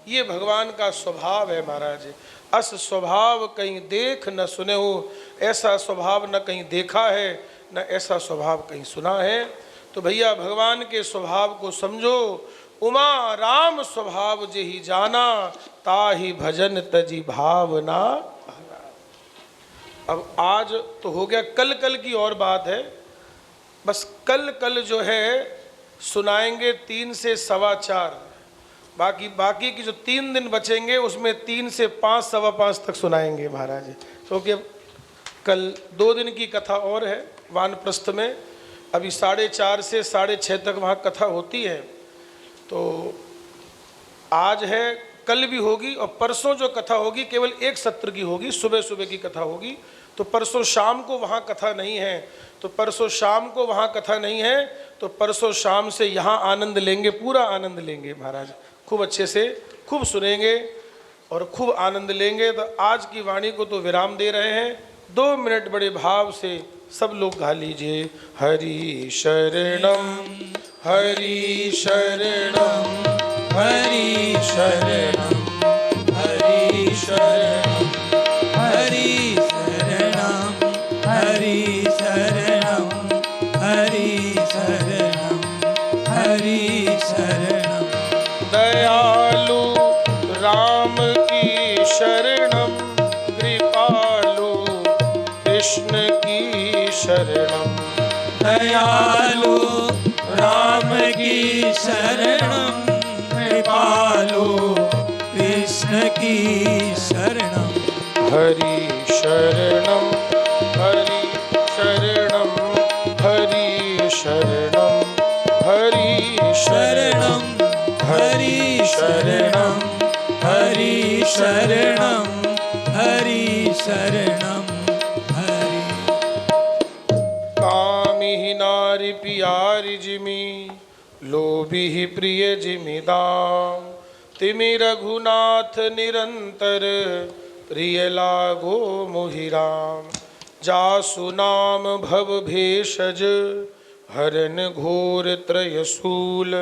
A: ये भगवान का स्वभाव है महाराज। अस स्वभाव कहीं देख न सुने हो, ऐसा स्वभाव न कहीं देखा है न ऐसा स्वभाव कहीं सुना है। तो भैया भगवान के स्वभाव को समझो। उमा राम स्वभाव जेहि जाना, ताहि भजन तजी भावना। अब आज तो हो गया, कल कल की और बात है। बस कल जो है सुनाएंगे 3 से 4:15। बाकी की जो 3 दिन बचेंगे उसमें 3 से 5, 5:15 तक सुनाएंगे महाराज। क्योंकि अब कल 2 दिन की कथा और है वानप्रस्थ में। अभी 4:30 से 6:30 तक वहाँ कथा होती है। तो आज है, कल भी होगी और परसों जो कथा होगी केवल एक सत्र की होगी, सुबह सुबह की कथा होगी। तो परसों शाम को वहाँ कथा नहीं है, तो परसों शाम को वहाँ कथा नहीं है, तो परसों शाम से यहाँ आनंद लेंगे, पूरा आनंद लेंगे महाराज। खूब अच्छे से खूब सुनेंगे और खूब आनंद लेंगे। तो आज की वाणी को तो विराम दे रहे हैं। 2 मिनट बड़े भाव से सब लोग गा लीजिए। हरि शरणम हरि शरणम
B: हरि शरणम हरि शरणम हरि शरणम हरि शरणम हरि शरणम हरि शरणम।
A: दयालु राम की शरणम कृपालु कृष्ण की शरणम।
B: दयालु राम की शरणम कृपालु कृष्ण की शरणम।
A: हरि शरणम हरि शरणम हरि शरणम हरि
B: शरणम हरि शरणम हरि शरणम हरि शरणम हरि।
A: कामिहि नारि पियारि जिमि लोभिहि प्रिय जिमि दाम। तिमि रघुनाथ निरंतर प्रिय लागो मोहि राम। जासु नाम भव भेषज हरन घोर त्रयशूल।